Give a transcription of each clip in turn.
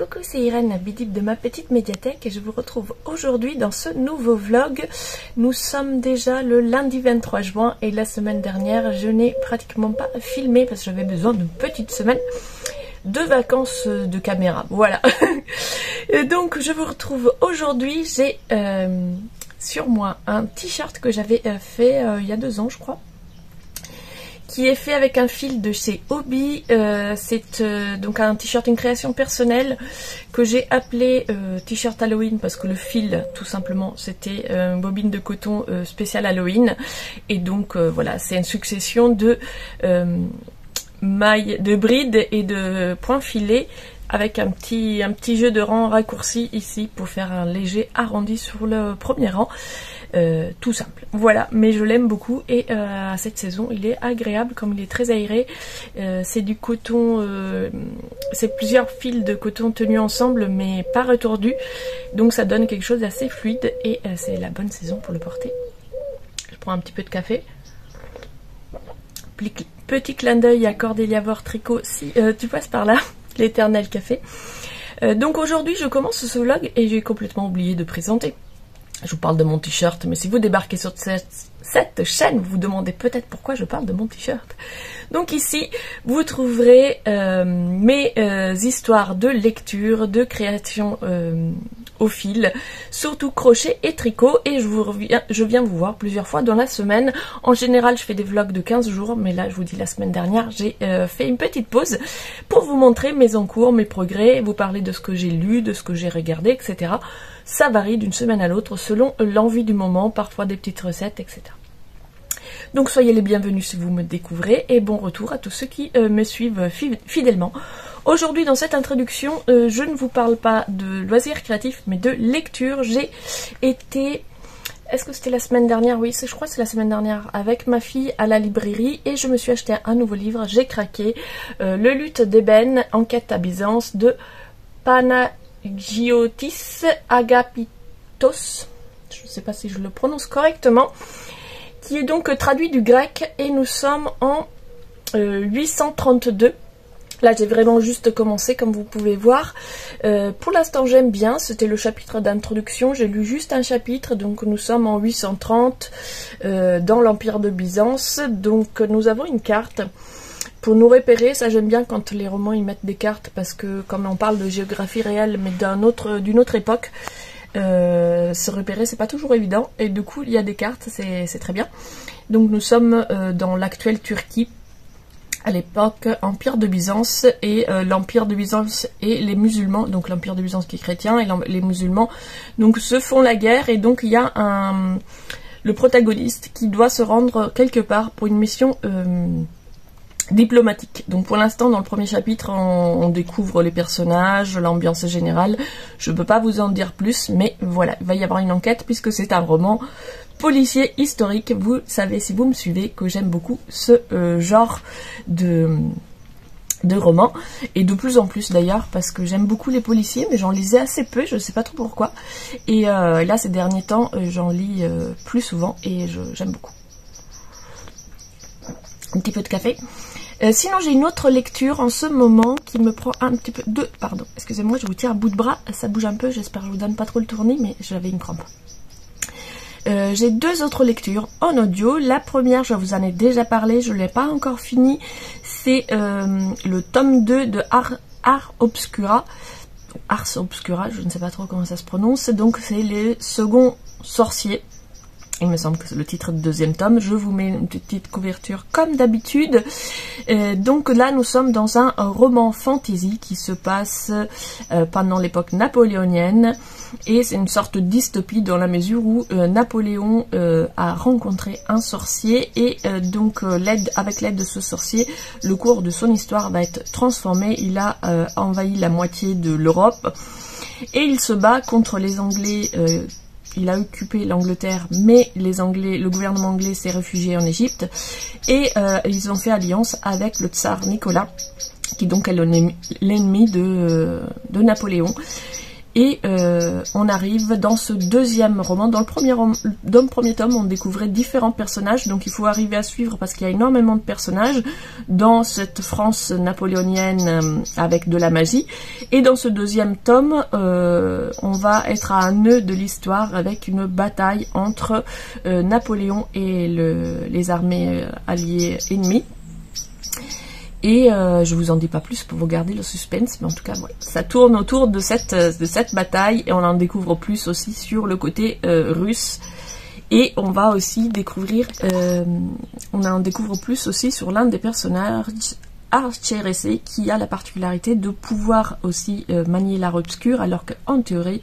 Coucou, c'est Irène, bidip de ma petite médiathèque et je vous retrouve aujourd'hui dans ce nouveau vlog. Nous sommes déjà le lundi 23 juin et la semaine dernière je n'ai pratiquement pas filmé parce que j'avais besoin d'une petite semaine de vacances de caméra. Voilà. Donc je vous retrouve aujourd'hui. J'ai sur moi un t-shirt que j'avais fait il y a 2 ans je crois, qui est fait avec un fil de chez Hobby. C'est donc un t-shirt, une création personnelle que j'ai appelé t-shirt Halloween parce que le fil tout simplement c'était une bobine de coton spéciale Halloween, et donc voilà, c'est une succession de mailles, de brides et de points filés avec un petit jeu de rang raccourci ici pour faire un léger arrondi sur le premier rang. Tout simple, voilà, mais je l'aime beaucoup et à cette saison il est agréable comme il est très aéré. C'est du coton, c'est plusieurs fils de coton tenus ensemble mais pas retordus, donc ça donne quelque chose d'assez fluide et c'est la bonne saison pour le porter. Je prends un petit peu de café. Petit clin d'œil à Cordélia Vore Tricot si tu passes par là, l'éternel café. Donc aujourd'hui je commence ce vlog et j'ai complètement oublié de présenter. Je vous parle de mon t-shirt, mais si vous débarquez sur cette chaîne, vous vous demandez peut-être pourquoi je parle de mon t-shirt. Donc ici, vous trouverez mes histoires de lecture, de création au fil, surtout crochet et tricot, et je viens vous voir plusieurs fois dans la semaine. En général, je fais des vlogs de 15 jours, mais là, je vous dis, la semaine dernière, j'ai fait une petite pause pour vous montrer mes encours, mes progrès, vous parler de ce que j'ai lu, de ce que j'ai regardé, etc. Ça varie d'une semaine à l'autre selon l'envie du moment, parfois des petites recettes, etc. Donc soyez les bienvenus si vous me découvrez et bon retour à tous ceux qui me suivent fidèlement. Aujourd'hui dans cette introduction, je ne vous parle pas de loisirs créatifs mais de lecture. J'ai été, est-ce que c'était la semaine dernière? Oui, je crois que c'est la semaine dernière, avec ma fille à la librairie et je me suis acheté un nouveau livre, j'ai craqué, Le luth d'ébène, enquête à Byzance de Panagiotis Agapitos, je ne sais pas si je le prononce correctement, qui est donc traduit du grec et nous sommes en 832. Là j'ai vraiment juste commencé comme vous pouvez voir. Pour l'instant j'aime bien, c'était le chapitre d'introduction, j'ai lu juste un chapitre, donc nous sommes en 830 dans l'Empire de Byzance. Donc nous avons une carte pour nous repérer, ça j'aime bien quand les romans ils mettent des cartes parce que comme on parle de géographie réelle mais d'une autre époque, se repérer c'est pas toujours évident et du coup il y a des cartes, c'est très bien. Donc nous sommes dans l'actuelle Turquie, à l'époque Empire de Byzance, et l'Empire de Byzance et les musulmans, donc l'Empire de Byzance qui est chrétien et les musulmans donc se font la guerre, et donc il y a le protagoniste qui doit se rendre quelque part pour une mission diplomatique. Donc pour l'instant dans le premier chapitre on découvre les personnages, l'ambiance générale, je ne peux pas vous en dire plus, mais voilà, il va y avoir une enquête puisque c'est un roman policier historique. Vous savez si vous me suivez que j'aime beaucoup ce genre de romans, et de plus en plus d'ailleurs parce que j'aime beaucoup les policiers mais j'en lisais assez peu, je ne sais pas trop pourquoi, et là ces derniers temps j'en lis plus souvent et j'aime beaucoup. Un petit peu de café. Sinon j'ai une autre lecture en ce moment qui me prend un petit peu de... Pardon, excusez-moi, je vous tiens à bout de bras, ça bouge un peu, j'espère que je vous donne pas trop le tournis, mais j'avais une crampe. J'ai 2 autres lectures en audio. La première, je vous en ai déjà parlé, je ne l'ai pas encore fini, c'est le tome 2 de Ars Obscura, je ne sais pas trop comment ça se prononce, donc c'est les seconds sorciers. Il me semble que c'est le titre du 2e tome. Je vous mets une petite couverture comme d'habitude. Donc là, nous sommes dans un roman fantasy qui se passe pendant l'époque napoléonienne. Et c'est une sorte de dystopie dans la mesure où Napoléon a rencontré un sorcier. Et donc avec l'aide de ce sorcier, le cours de son histoire va être transformé. Il a envahi la moitié de l'Europe. Et il se bat contre les Anglais. Il a occupé l'Angleterre, mais le gouvernement anglais s'est réfugié en Égypte, et ils ont fait alliance avec le tsar Nicolas, qui donc est l'ennemi de Napoléon. Et on arrive dans ce deuxième roman. Dans le premier tome, on découvrait différents personnages, donc il faut arriver à suivre parce qu'il y a énormément de personnages dans cette France napoléonienne avec de la magie. Et dans ce deuxième tome, on va être à un nœud de l'histoire avec une bataille entre Napoléon et les armées alliées ennemies. Et je vous en dis pas plus pour vous garder le suspense, mais en tout cas, ouais, ça tourne autour de cette bataille et on en découvre plus aussi sur le côté russe. Et on va aussi découvrir, on en découvre plus aussi sur l'un des personnages, Arciéressé, qui a la particularité de pouvoir aussi manier l'art obscur, alors qu'en théorie,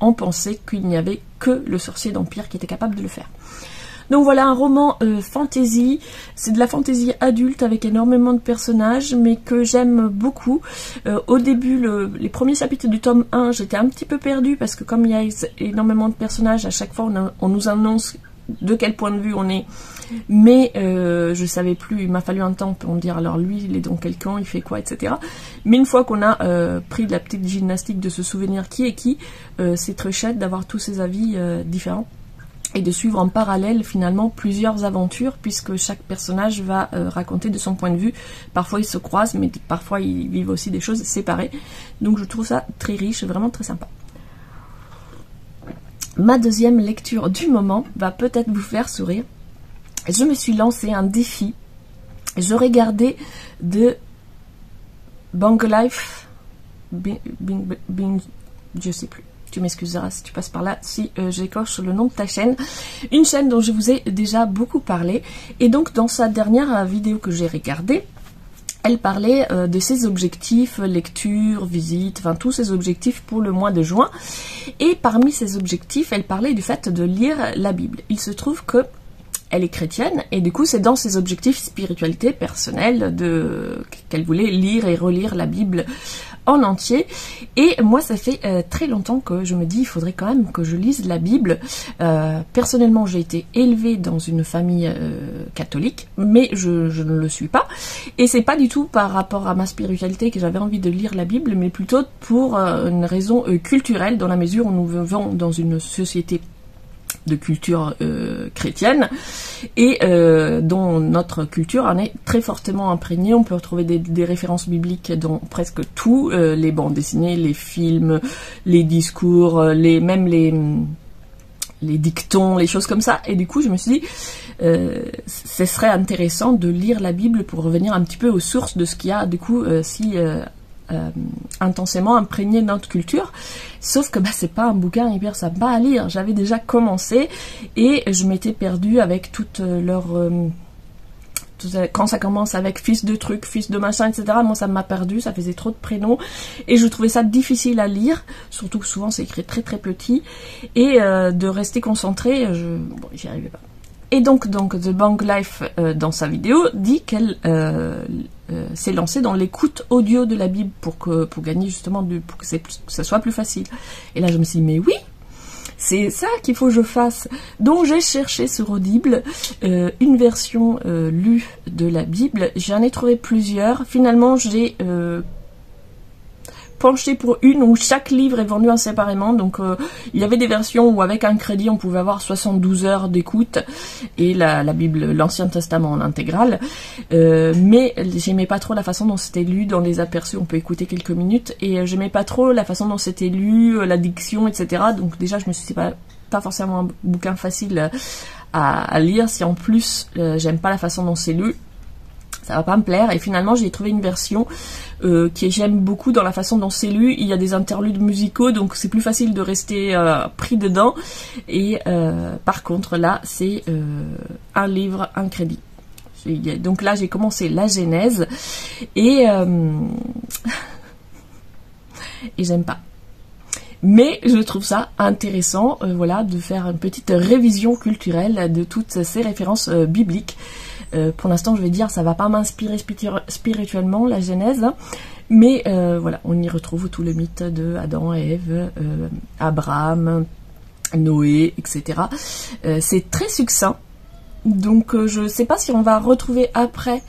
on pensait qu'il n'y avait que le sorcier d'Empire qui était capable de le faire. Donc voilà, un roman fantasy, c'est de la fantasy adulte avec énormément de personnages, mais que j'aime beaucoup. Au début, les premiers chapitres du tome 1, j'étais un petit peu perdue, parce que comme il y a énormément de personnages, à chaque fois on nous annonce de quel point de vue on est, mais je savais plus, il m'a fallu un temps pour me dire, alors lui, il est dans quel camp, il fait quoi, etc. Mais une fois qu'on a pris de la petite gymnastique de se souvenir qui est qui, c'est très chouette d'avoir tous ces avis différents. Et de suivre en parallèle finalement plusieurs aventures, puisque chaque personnage va raconter de son point de vue. Parfois ils se croisent, mais parfois ils vivent aussi des choses séparées. Donc je trouve ça très riche, vraiment très sympa. Ma deuxième lecture du moment va peut-être vous faire sourire. Je me suis lancé un défi. Je regardais de Bang Life, je sais plus. Tu m'excuseras si tu passes par là, si j'écorche le nom de ta chaîne. Une chaîne dont je vous ai déjà beaucoup parlé. Et donc, dans sa dernière vidéo que j'ai regardée, elle parlait de ses objectifs, lecture, visite, enfin tous ses objectifs pour le mois de juin. Et parmi ses objectifs, elle parlait du fait de lire la Bible. Il se trouve que elle est chrétienne, et du coup c'est dans ses objectifs spiritualité personnelle qu'elle voulait lire et relire la Bible en entier. Et moi ça fait très longtemps que je me dis il faudrait quand même que je lise la Bible. Personnellement j'ai été élevée dans une famille catholique, mais je ne le suis pas, et c'est pas du tout par rapport à ma spiritualité que j'avais envie de lire la Bible, mais plutôt pour une raison culturelle, dans la mesure où nous vivons dans une société de culture chrétienne, et dont notre culture en est très fortement imprégnée. On peut retrouver des références bibliques dans presque tout, les bandes dessinées, les films, les discours, même les dictons, les choses comme ça. Et du coup je me suis dit ce serait intéressant de lire la Bible pour revenir un petit peu aux sources de ce qu'il y a du coup intensément imprégné de notre culture. Sauf que c'est pas un bouquin hyper sympa à lire. J'avais déjà commencé et je m'étais perdue avec toutes leurs quand ça commence avec fils de truc, fils de machin, etc. Moi ça m'a perdu, ça faisait trop de prénoms et je trouvais ça difficile à lire, surtout que souvent c'est écrit très très petit, et de rester concentrée, j'y arrivais pas. Et donc The Bang Life, dans sa vidéo, dit qu'elle s'est lancée dans l'écoute audio de la Bible pour gagner justement pour que ça soit plus facile. Et là je me suis dit mais oui, c'est ça qu'il faut que je fasse. Donc j'ai cherché sur Audible une version lue de la Bible. J'en ai trouvé plusieurs. Finalement j'ai penché pour une où chaque livre est vendu séparément. Donc il y avait des versions où avec un crédit on pouvait avoir 72 heures d'écoute et la Bible, l'Ancien Testament en intégrale. Mais j'aimais pas trop la façon dont c'était lu. Dans les aperçus on peut écouter quelques minutes, et j'aimais pas trop la façon dont c'était lu, la diction, etc. Donc déjà je me suis dit pas forcément un bouquin facile à lire. Si en plus j'aime pas la façon dont c'est lu, ça va pas me plaire. Et finalement j'ai trouvé une version que j'aime beaucoup dans la façon dont c'est lu. Il y a des interludes musicaux, donc c'est plus facile de rester pris dedans. Et par contre là c'est un livre, un crédit. Donc là j'ai commencé la Genèse et j'aime pas. Mais je trouve ça intéressant, voilà, de faire une petite révision culturelle de toutes ces références bibliques. Pour l'instant, je vais dire, ça va pas m'inspirer spirituellement, la Genèse, hein, mais voilà, on y retrouve tout le mythe de Adam et Ève, Abraham, Noé, etc. C'est très succinct, donc je sais pas si on va retrouver après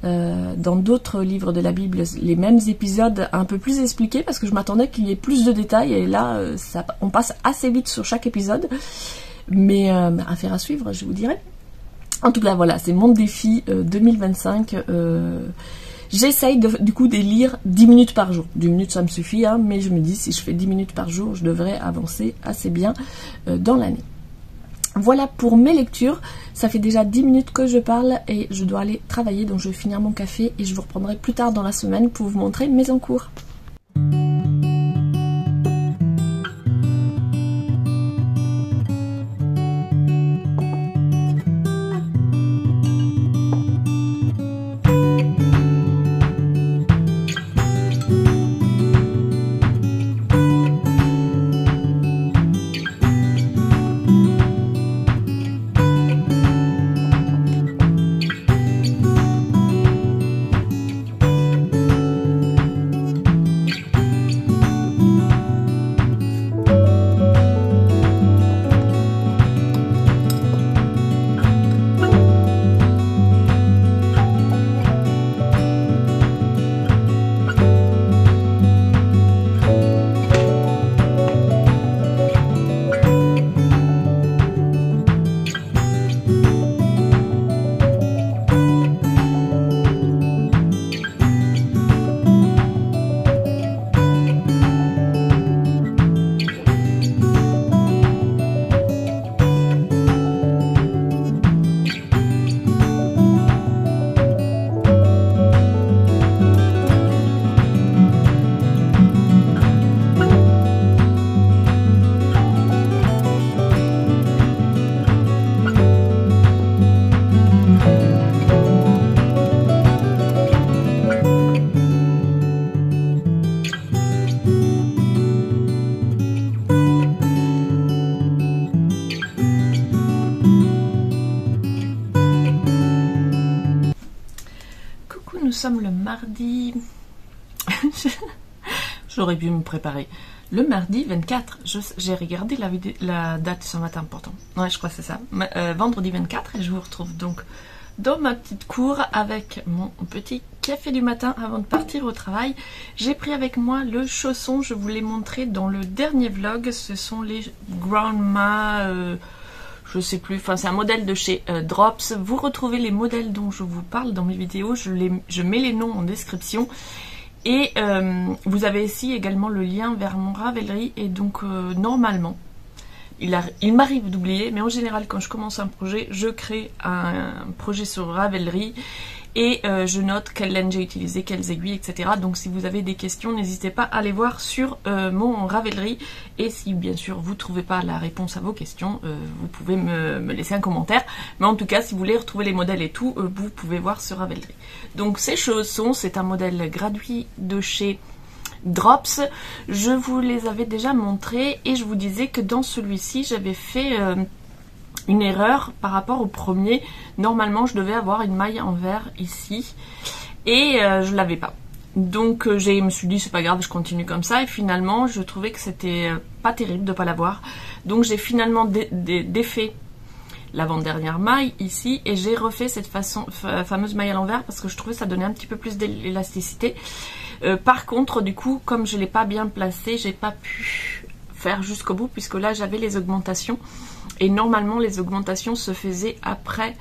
dans d'autres livres de la Bible les mêmes épisodes un peu plus expliqués, parce que je m'attendais qu'il y ait plus de détails, et là on passe assez vite sur chaque épisode, mais affaire à suivre, je vous dirai. En tout cas voilà, c'est mon défi 2025. J'essaye du coup de lire 10 minutes par jour. 10 minutes ça me suffit, hein, mais je me dis si je fais 10 minutes par jour, je devrais avancer assez bien dans l'année. Voilà pour mes lectures. Ça fait déjà 10 minutes que je parle et je dois aller travailler, donc je vais finir mon café et je vous reprendrai plus tard dans la semaine pour vous montrer mes encours. Nous sommes le mardi, j'aurais pu me préparer, le mardi 24, j'ai regardé la date ce matin pourtant, ouais je crois que c'est ça, vendredi 24, et je vous retrouve donc dans ma petite cour avec mon petit café du matin avant de partir au travail. J'ai pris avec moi le chausson, je vous l'ai montré dans le dernier vlog, ce sont les Grandma... je sais plus, enfin c'est un modèle de chez Drops. Vous retrouvez les modèles dont je vous parle dans mes vidéos, je mets les noms en description. Et vous avez ici également le lien vers mon Ravelry. Et donc normalement, il m'arrive d'oublier, mais en général quand je commence un projet, je crée un projet sur Ravelry. Et je note quelle laine j'ai utilisé, quelles aiguilles, etc. Donc si vous avez des questions, n'hésitez pas à aller voir sur mon Ravelry. Et si bien sûr vous ne trouvez pas la réponse à vos questions, vous pouvez me laisser un commentaire. Mais en tout cas, si vous voulez retrouver les modèles et tout, vous pouvez voir sur Ravelry. Donc ces chaussons, c'est un modèle gratuit de chez Drops. Je vous les avais déjà montrés et je vous disais que dans celui-ci, j'avais fait... une erreur par rapport au premier. Normalement je devais avoir une maille envers ici et je l'avais pas, donc je me suis dit c'est pas grave, je continue comme ça, et finalement je trouvais que c'était pas terrible de pas l'avoir, donc j'ai finalement défait l'avant-dernière maille ici et j'ai refait cette fameuse maille à l'envers parce que je trouvais que ça donnait un petit peu plus d'élasticité. Par contre du coup, comme je l'ai pas bien placé, j'ai pas pu faire jusqu'au bout puisque là j'avais les augmentations. Et normalement les augmentations se faisaient après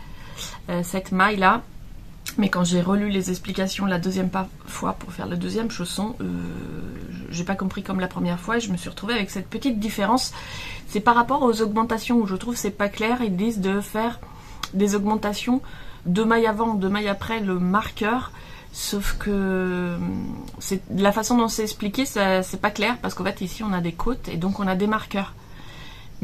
cette maille là. Mais quand j'ai relu les explications la deuxième fois pour faire le deuxième chausson, j'ai pas compris comme la première fois et je me suis retrouvée avec cette petite différence. C'est par rapport aux augmentations où je trouve c'est pas clair. Ils disent de faire des augmentations de maille avant, de maille après le marqueur. Sauf que la façon dont c'est expliqué, c'est pas clair parce qu'en fait ici on a des côtes et donc on a des marqueurs.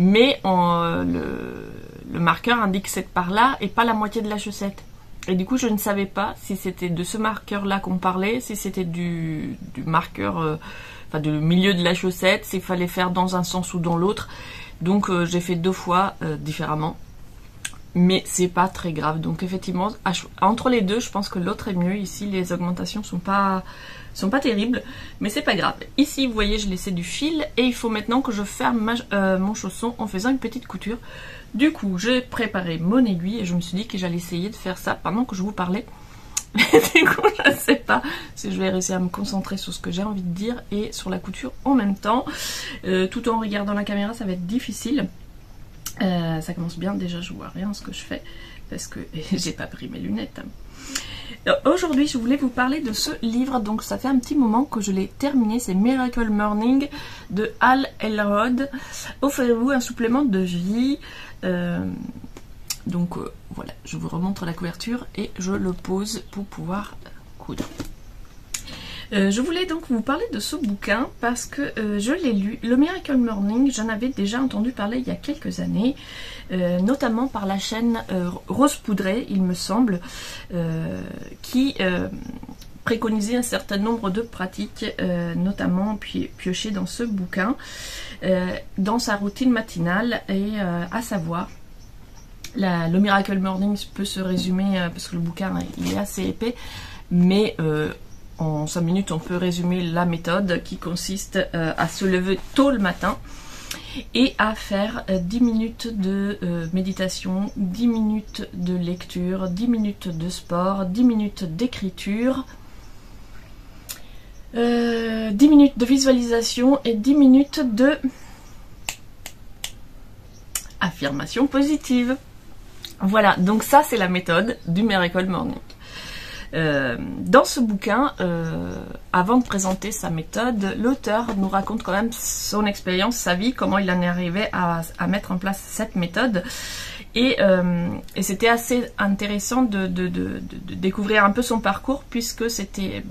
Mais le marqueur indique cette part-là et pas la moitié de la chaussette. Et du coup, je ne savais pas si c'était de ce marqueur-là qu'on parlait, si c'était du marqueur, enfin du milieu de la chaussette, s'il fallait faire dans un sens ou dans l'autre. Donc j'ai fait deux fois différemment. Mais c'est pas très grave. Donc effectivement, entre les deux, je pense que l'autre est mieux. Ici, les augmentations sont pas terribles, mais c'est pas grave. Ici, vous voyez, je laissais du fil et il faut maintenant que je ferme mon chausson en faisant une petite couture. Du coup, j'ai préparé mon aiguille et je me suis dit que j'allais essayer de faire ça pendant que je vous parlais. Du coup, je ne sais pas si je vais réussir à me concentrer sur ce que j'ai envie de dire et sur la couture en même temps. Tout en regardant la caméra, ça va être difficile. Ça commence bien, déjà je vois rien ce que je fais parce que j'ai pas pris mes lunettes. Aujourd'hui, je voulais vous parler de ce livre, donc ça fait un petit moment que je l'ai terminé, c'est Miracle Morning de Hal Elrod. Offrez-vous un supplément de vie. Donc voilà, je vous remontre la couverture et je le pose pour pouvoir coudre. Je voulais donc vous parler de ce bouquin parce que je l'ai lu. Le Miracle Morning, j'en avais déjà entendu parler il y a quelques années, notamment par la chaîne Rose Poudrée, il me semble, qui préconisait un certain nombre de pratiques, notamment piochées dans ce bouquin, dans sa routine matinale, et à savoir, le Miracle Morning peut se résumer, parce que le bouquin il est assez épais, mais en 5 minutes, on peut résumer la méthode qui consiste à se lever tôt le matin et à faire 10 minutes de méditation, 10 minutes de lecture, 10 minutes de sport, 10 minutes d'écriture, 10 minutes de visualisation et 10 minutes de affirmation positive. Voilà, donc ça c'est la méthode du Miracle Morning. Dans ce bouquin, avant de présenter sa méthode, l'auteur nous raconte quand même son expérience, sa vie, comment il en est arrivé à mettre en place cette méthode. Et c'était assez intéressant de découvrir un peu son parcours, puisque c'était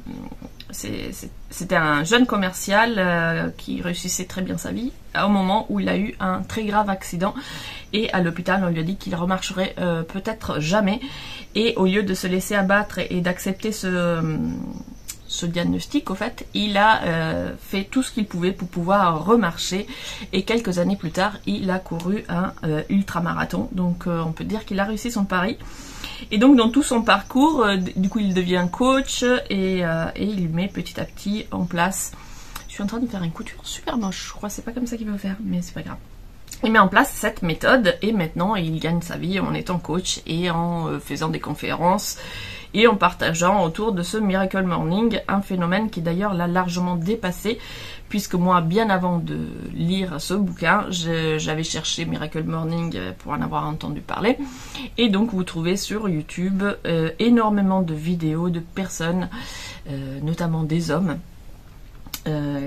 un jeune commercial qui réussissait très bien sa vie au moment où il a eu un très grave accident, et à l'hôpital on lui a dit qu'il remarcherait peut-être jamais, et au lieu de se laisser abattre et d'accepter ce diagnostic, au fait, il a fait tout ce qu'il pouvait pour pouvoir remarcher, et quelques années plus tard il a couru un ultramarathon, donc on peut dire qu'il a réussi son pari. Et donc dans tout son parcours, du coup il devient coach et il met petit à petit en place. Je suis en train de faire une couture super moche, je crois que c'est pas comme ça qu'il veut faire, mais c'est pas grave. Il met en place cette méthode et maintenant il gagne sa vie en étant coach et en faisant des conférences et en partageant autour de ce Miracle Morning, un phénomène qui d'ailleurs l'a largement dépassé, puisque moi, bien avant de lire ce bouquin, j'avais cherché Miracle Morning pour en avoir entendu parler, et donc vous trouvez sur YouTube énormément de vidéos de personnes, notamment des hommes,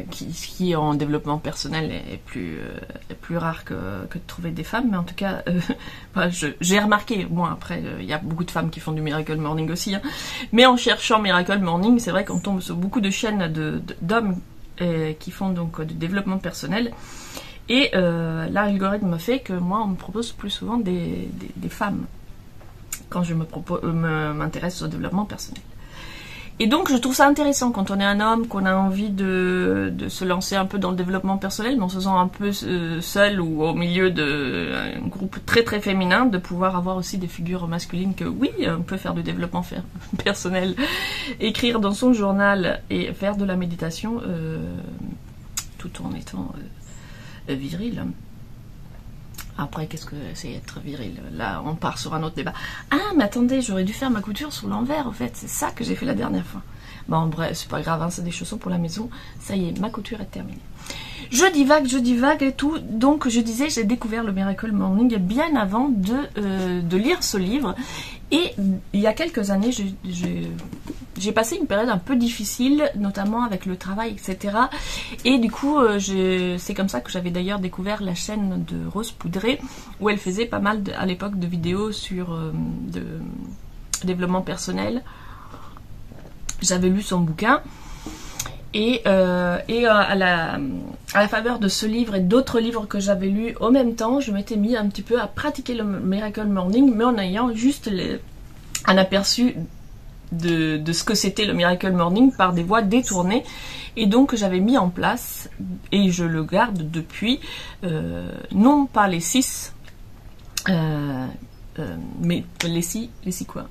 qui en développement personnel est plus rare que de trouver des femmes, mais en tout cas j'ai remarqué, moi après il y a beaucoup de femmes qui font du Miracle Morning aussi, hein, mais en cherchant Miracle Morning, c'est vrai qu'on tombe sur beaucoup de chaînes d'hommes qui font donc du développement personnel, et l'algorithme fait que moi on me propose plus souvent des femmes quand je m'intéresse au développement personnel. Et donc je trouve ça intéressant quand on est un homme, qu'on a envie de se lancer un peu dans le développement personnel, mais on se sent un peu seul ou au milieu d'un groupe très très féminin, de pouvoir avoir aussi des figures masculines que oui, on peut faire du développement personnel, écrire dans son journal et faire de la méditation tout en étant viril. Après, qu'est-ce que c'est être viril? Là, on part sur un autre débat. Ah, mais attendez, j'aurais dû faire ma couture sur l'envers, en fait. C'est ça que j'ai fait la dernière fois. Bon, bref, c'est pas grave, hein, c'est des chaussons pour la maison. Ça y est, ma couture est terminée. Je divague et tout. Donc, je disais, j'ai découvert le Miracle Morning bien avant de lire ce livre. Et il y a quelques années, j'ai passé une période un peu difficile, notamment avec le travail, etc. Et du coup, c'est comme ça que j'avais d'ailleurs découvert la chaîne de Rose Poudrée, où elle faisait pas mal, à l'époque, de vidéos sur de développement personnel. J'avais lu son bouquin. Et à la faveur de ce livre et d'autres livres que j'avais lus au même temps, je m'étais mis un petit peu à pratiquer le Miracle Morning, mais en ayant juste un aperçu de ce que c'était le Miracle Morning par des voies détournées. Et donc j'avais mis en place, et je le garde depuis, non pas les 6, mais les 6 quoi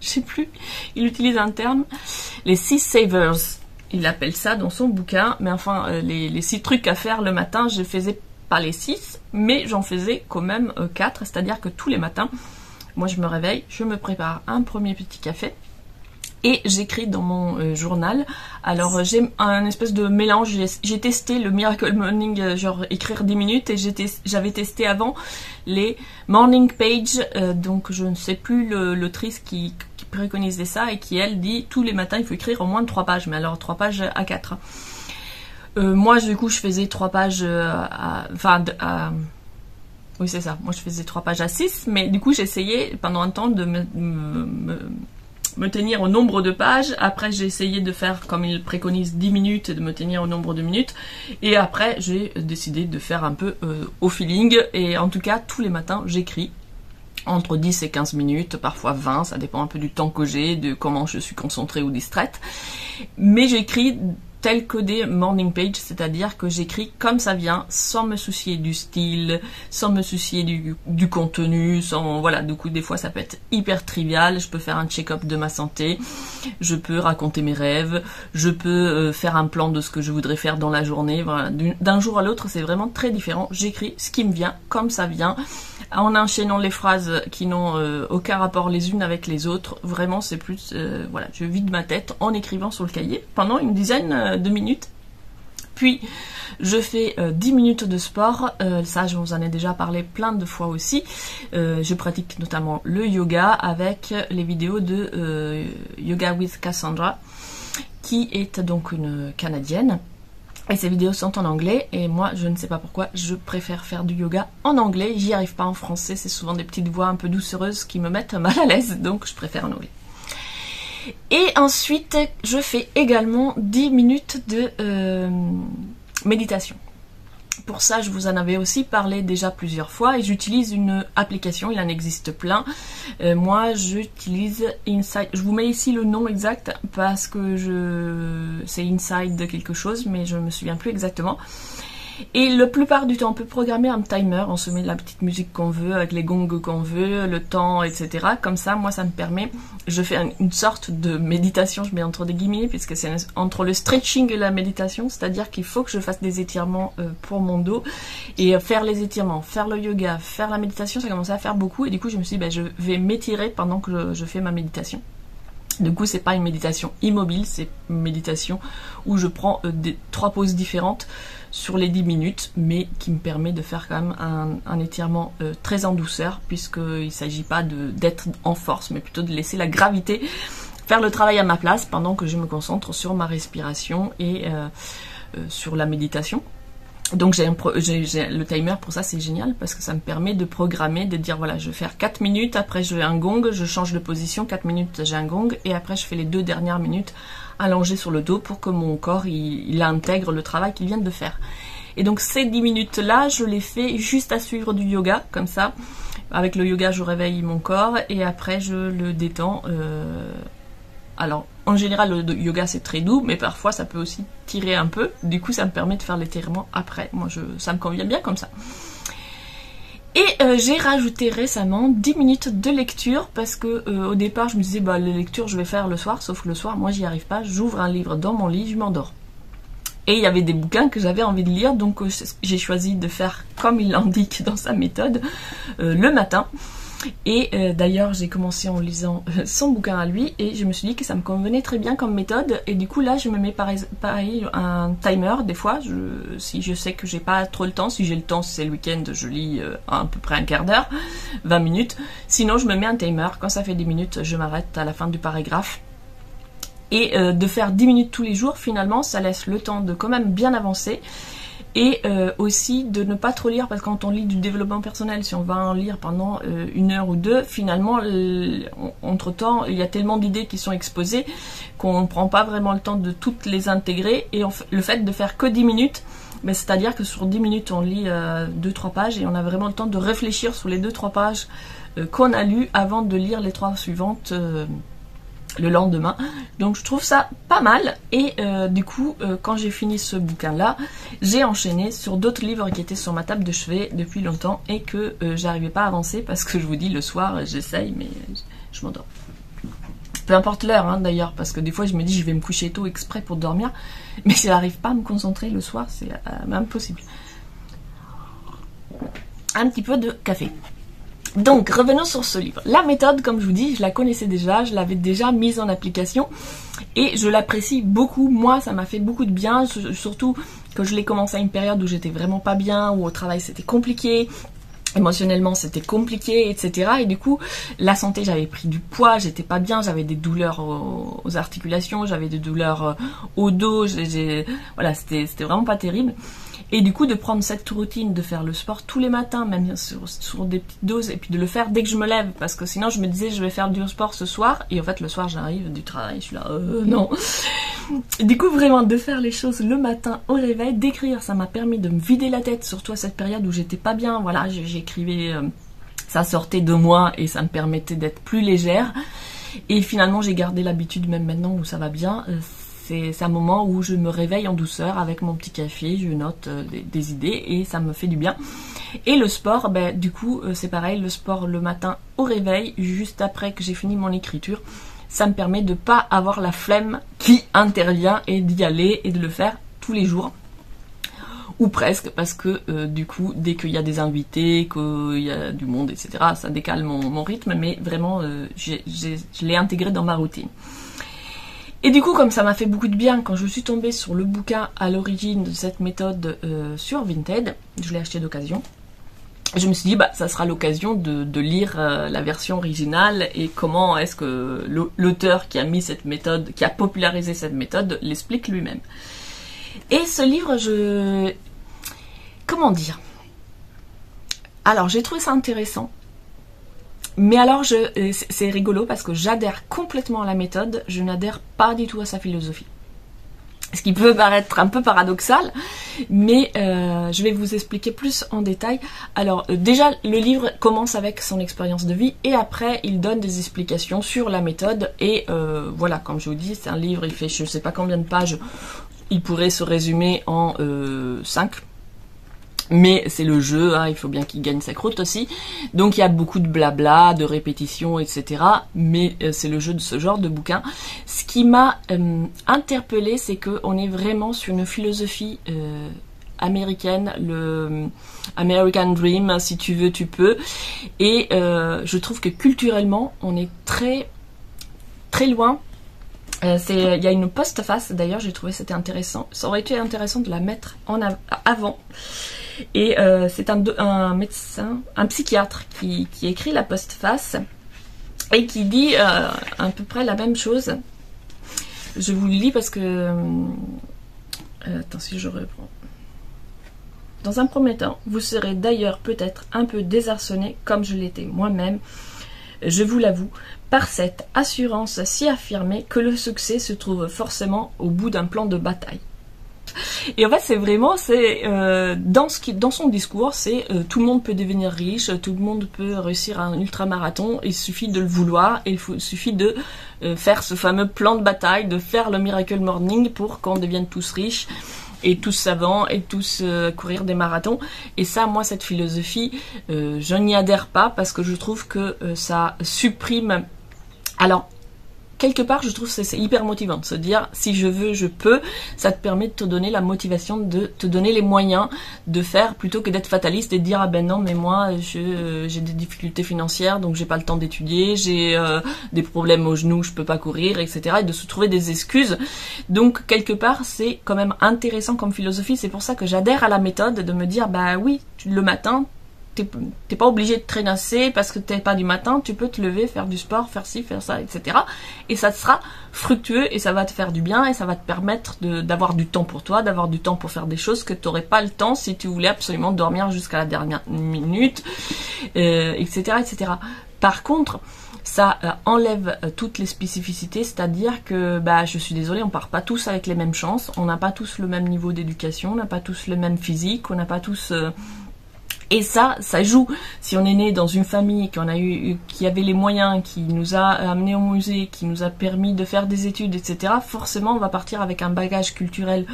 je sais plus, il utilise un terme, les 6 savers. Il appelle ça dans son bouquin, mais enfin, les 6 trucs à faire le matin, je faisais pas les 6, mais j'en faisais quand même 4, c'est-à-dire que tous les matins, moi je me réveille, je me prépare un premier petit café, Et j'écris dans mon journal. Alors j'ai un espèce de mélange, j'ai testé le Miracle Morning, genre écrire 10 minutes, et j'avais testé avant les Morning Pages, donc je ne sais plus l'autrice qui préconisait ça, et qui elle dit tous les matins il faut écrire au moins 3 pages, mais alors 3 pages à 4. Moi du coup je faisais 3 pages oui c'est ça, moi je faisais 3 pages à 6, mais du coup j'essayais pendant un temps de me tenir au nombre de pages. Après j'ai essayé de faire comme il préconise 10 minutes et de me tenir au nombre de minutes, et après j'ai décidé de faire un peu au feeling, et en tout cas tous les matins j'écris entre 10 et 15 minutes, parfois 20, ça dépend un peu du temps que j'ai, de comment je suis concentrée ou distraite, mais j'écris tel que des morning pages, c'est-à-dire que j'écris comme ça vient, sans me soucier du style, sans me soucier du contenu, sans, voilà, du coup des fois ça peut être hyper trivial, je peux faire un check-up de ma santé, je peux raconter mes rêves, je peux faire un plan de ce que je voudrais faire dans la journée, voilà, d'un jour à l'autre c'est vraiment très différent, j'écris ce qui me vient, comme ça vient, en enchaînant les phrases qui n'ont aucun rapport les unes avec les autres, vraiment c'est plus, voilà, je vide ma tête en écrivant sur le cahier pendant une dizaine de minutes. Puis je fais 10 minutes de sport, ça je vous en ai déjà parlé plein de fois aussi, je pratique notamment le yoga avec les vidéos de Yoga with Cassandra, qui est donc une Canadienne. Et ces vidéos sont en anglais, et moi je ne sais pas pourquoi je préfère faire du yoga en anglais, j'y arrive pas en français, c'est souvent des petites voix un peu doucereuses qui me mettent mal à l'aise, donc je préfère en anglais. Et ensuite je fais également 10 minutes de méditation. Pour ça, je vous en avais aussi parlé déjà plusieurs fois, et j'utilise une application, il en existe plein. Moi, j'utilise Inside. Je vous mets ici le nom exact parce que c'est Inside quelque chose, mais je ne me souviens plus exactement. Et la plupart du temps, on peut programmer un timer, on se met la petite musique qu'on veut, avec les gongs qu'on veut, le temps, etc. Comme ça, moi, ça me permet, je fais une sorte de méditation, je mets entre des guillemets, puisque c'est entre le stretching et la méditation, c'est-à-dire qu'il faut que je fasse des étirements pour mon dos, et faire les étirements, faire le yoga, faire la méditation, ça commençait à faire beaucoup, et du coup, je me suis dit, ben, je vais m'étirer pendant que je fais ma méditation. Du coup, c'est pas une méditation immobile, c'est une méditation où je prends 3 pauses différentes sur les 10 minutes, mais qui me permet de faire quand même un étirement très en douceur, puisqu'il ne s'agit pas d'être en force, mais plutôt de laisser la gravité faire le travail à ma place pendant que je me concentre sur ma respiration et sur la méditation. Donc j'ai le timer, pour ça c'est génial, parce que ça me permet de programmer, de dire voilà, je vais faire 4 minutes, après je fais un gong, je change de position, 4 minutes j'ai un gong, et après je fais les 2 dernières minutes allongées sur le dos pour que mon corps il intègre le travail qu'il vient de faire. Et donc ces 10 minutes là, je les fais juste à suivre du yoga, comme ça. Avec le yoga je réveille mon corps, et après je le détends. Alors, en général, le yoga c'est très doux, mais parfois ça peut aussi tirer un peu. Du coup, ça me permet de faire l'étirement après. Moi, ça me convient bien comme ça. Et j'ai rajouté récemment 10 minutes de lecture, parce que au départ, je me disais, bah, les lectures, je vais faire le soir, sauf que le soir, moi, j'y arrive pas. J'ouvre un livre dans mon lit, je m'endors. Et il y avait des bouquins que j'avais envie de lire, donc j'ai choisi de faire comme il l'indique dans sa méthode, le matin. Et d'ailleurs j'ai commencé en lisant son bouquin à lui, et je me suis dit que ça me convenait très bien comme méthode, et du coup là je me mets pareil un timer. Des fois si je sais que j'ai pas trop le temps, si j'ai le temps, si c'est le week-end, je lis à peu près un quart d'heure, 20 minutes, sinon je me mets un timer, quand ça fait 10 minutes je m'arrête à la fin du paragraphe. Et de faire 10 minutes tous les jours, finalement ça laisse le temps de quand même bien avancer. Et aussi de ne pas trop lire, parce que quand on lit du développement personnel, si on va en lire pendant 1 heure ou 2, finalement, entre temps, il y a tellement d'idées qui sont exposées qu'on ne prend pas vraiment le temps de toutes les intégrer. Et le fait de faire que 10 minutes, ben, c'est-à-dire que sur 10 minutes, on lit 2-3 pages, et on a vraiment le temps de réfléchir sur les 2-3 pages qu'on a lues avant de lire les 3 suivantes le lendemain. Donc je trouve ça pas mal, et du coup quand j'ai fini ce bouquin là, j'ai enchaîné sur d'autres livres qui étaient sur ma table de chevet depuis longtemps, et que j'arrivais pas à avancer, parce que je vous dis, le soir j'essaye mais je m'endors. Peu importe l'heure hein, d'ailleurs, parce que des fois je me dis je vais me coucher tôt exprès pour dormir, mais si j'arrive pas à me concentrer le soir, c'est impossible. Un petit peu de café. Donc, revenons sur ce livre. La méthode, comme je vous dis, je la connaissais déjà, je l'avais déjà mise en application et je l'apprécie beaucoup. Moi, ça m'a fait beaucoup de bien, surtout que je l'ai commencé à une période où j'étais vraiment pas bien, où au travail c'était compliqué, émotionnellement c'était compliqué, etc. Et du coup, la santé, j'avais pris du poids, j'étais pas bien, j'avais des douleurs aux articulations, j'avais des douleurs au dos, voilà, c'était vraiment pas terrible. Et du coup, de prendre cette routine, de faire le sport tous les matins, même sur des petites doses, et puis de le faire dès que je me lève, parce que sinon je me disais je vais faire du sport ce soir, et en fait le soir j'arrive du travail, je suis là, non. Du coup, vraiment, de faire les choses le matin au réveil, d'écrire, ça m'a permis de me vider la tête, surtout à cette période où j'étais pas bien, voilà, j'écrivais, ça sortait de moi, et ça me permettait d'être plus légère. Et finalement, j'ai gardé l'habitude, même maintenant où ça va bien, c'est un moment où je me réveille en douceur avec mon petit café, je note des idées et ça me fait du bien. Et le sport, ben, du coup, c'est pareil, le sport le matin au réveil, juste après que j'ai fini mon écriture, ça me permet de ne pas avoir la flemme qui intervient et d'y aller et de le faire tous les jours. Ou presque, parce que du coup, dès qu'il y a des invités, qu'il y a du monde, etc., ça décale mon rythme, mais vraiment, je l'ai intégré dans ma routine. Et du coup, comme ça m'a fait beaucoup de bien, quand je suis tombée sur le bouquin à l'origine de cette méthode sur Vinted, je l'ai acheté d'occasion, je me suis dit, bah, ça sera l'occasion de lire la version originale et comment est-ce que l'auteur qui a mis cette méthode, qui a popularisé cette méthode, l'explique lui-même. Et ce livre, comment dire? Alors, j'ai trouvé ça intéressant. Mais alors, c'est rigolo parce que j'adhère complètement à la méthode, je n'adhère pas du tout à sa philosophie. Ce qui peut paraître un peu paradoxal, mais je vais vous expliquer plus en détail. Alors, déjà, le livre commence avec son expérience de vie et après, il donne des explications sur la méthode. Et voilà, comme je vous dis, c'est un livre, il fait je ne sais pas combien de pages, il pourrait se résumer en 5. Mais c'est le jeu, hein, il faut bien qu'il gagne sa croûte aussi. Donc il y a beaucoup de blabla, de répétitions, etc. Mais c'est le jeu de ce genre de bouquin. Ce qui m'a interpellée, c'est qu'on est vraiment sur une philosophie américaine, le American Dream, si tu veux, tu peux. Et je trouve que culturellement, on est très, très loin. Il y a une postface, d'ailleurs, j'ai trouvé c'était intéressant. Ça aurait été intéressant de la mettre en avant. Et c'est un médecin, un psychiatre qui écrit la postface et qui dit à peu près la même chose. Je vous le lis parce que... attends, si je reprends. Dans un premier temps, vous serez d'ailleurs peut-être un peu désarçonné comme je l'étais moi-même, je vous l'avoue, par cette assurance si affirmée que le succès se trouve forcément au bout d'un plan de bataille. Et en fait, c'est vraiment, dans son discours, c'est tout le monde peut devenir riche, tout le monde peut réussir un ultramarathon, il suffit de le vouloir, il suffit de faire ce fameux plan de bataille, de faire le Miracle Morning pour qu'on devienne tous riches et tous savants et tous courir des marathons. Et ça, moi, cette philosophie, je n'y adhère pas parce que je trouve que ça supprime... Alors, quelque part, je trouve que c'est hyper motivant de se dire, si je veux, je peux. Ça te permet de te donner la motivation, de te donner les moyens de faire, plutôt que d'être fataliste et de dire, ah ben non, mais moi, j'ai des difficultés financières, donc j'ai pas le temps d'étudier, j'ai des problèmes aux genoux, je peux pas courir, etc. Et de se trouver des excuses. Donc, quelque part, c'est quand même intéressant comme philosophie. C'est pour ça que j'adhère à la méthode de me dire, bah oui, le matin, t'es pas obligé de traînasser parce que t'es pas du matin, tu peux te lever, faire du sport, faire ci, faire ça, etc. Et ça sera fructueux et ça va te faire du bien et ça va te permettre d'avoir du temps pour toi, d'avoir du temps pour faire des choses que t'aurais pas le temps si tu voulais absolument dormir jusqu'à la dernière minute, etc., etc. Par contre, ça enlève toutes les spécificités, c'est-à-dire que, bah, je suis désolée, on part pas tous avec les mêmes chances, on n'a pas tous le même niveau d'éducation, on n'a pas tous le même physique, on n'a pas tous... Et ça joue. Si on est né dans une famille qui avait les moyens, qui nous a amenés au musée, qui nous a permis de faire des études, etc., forcément, on va partir avec un bagage culturel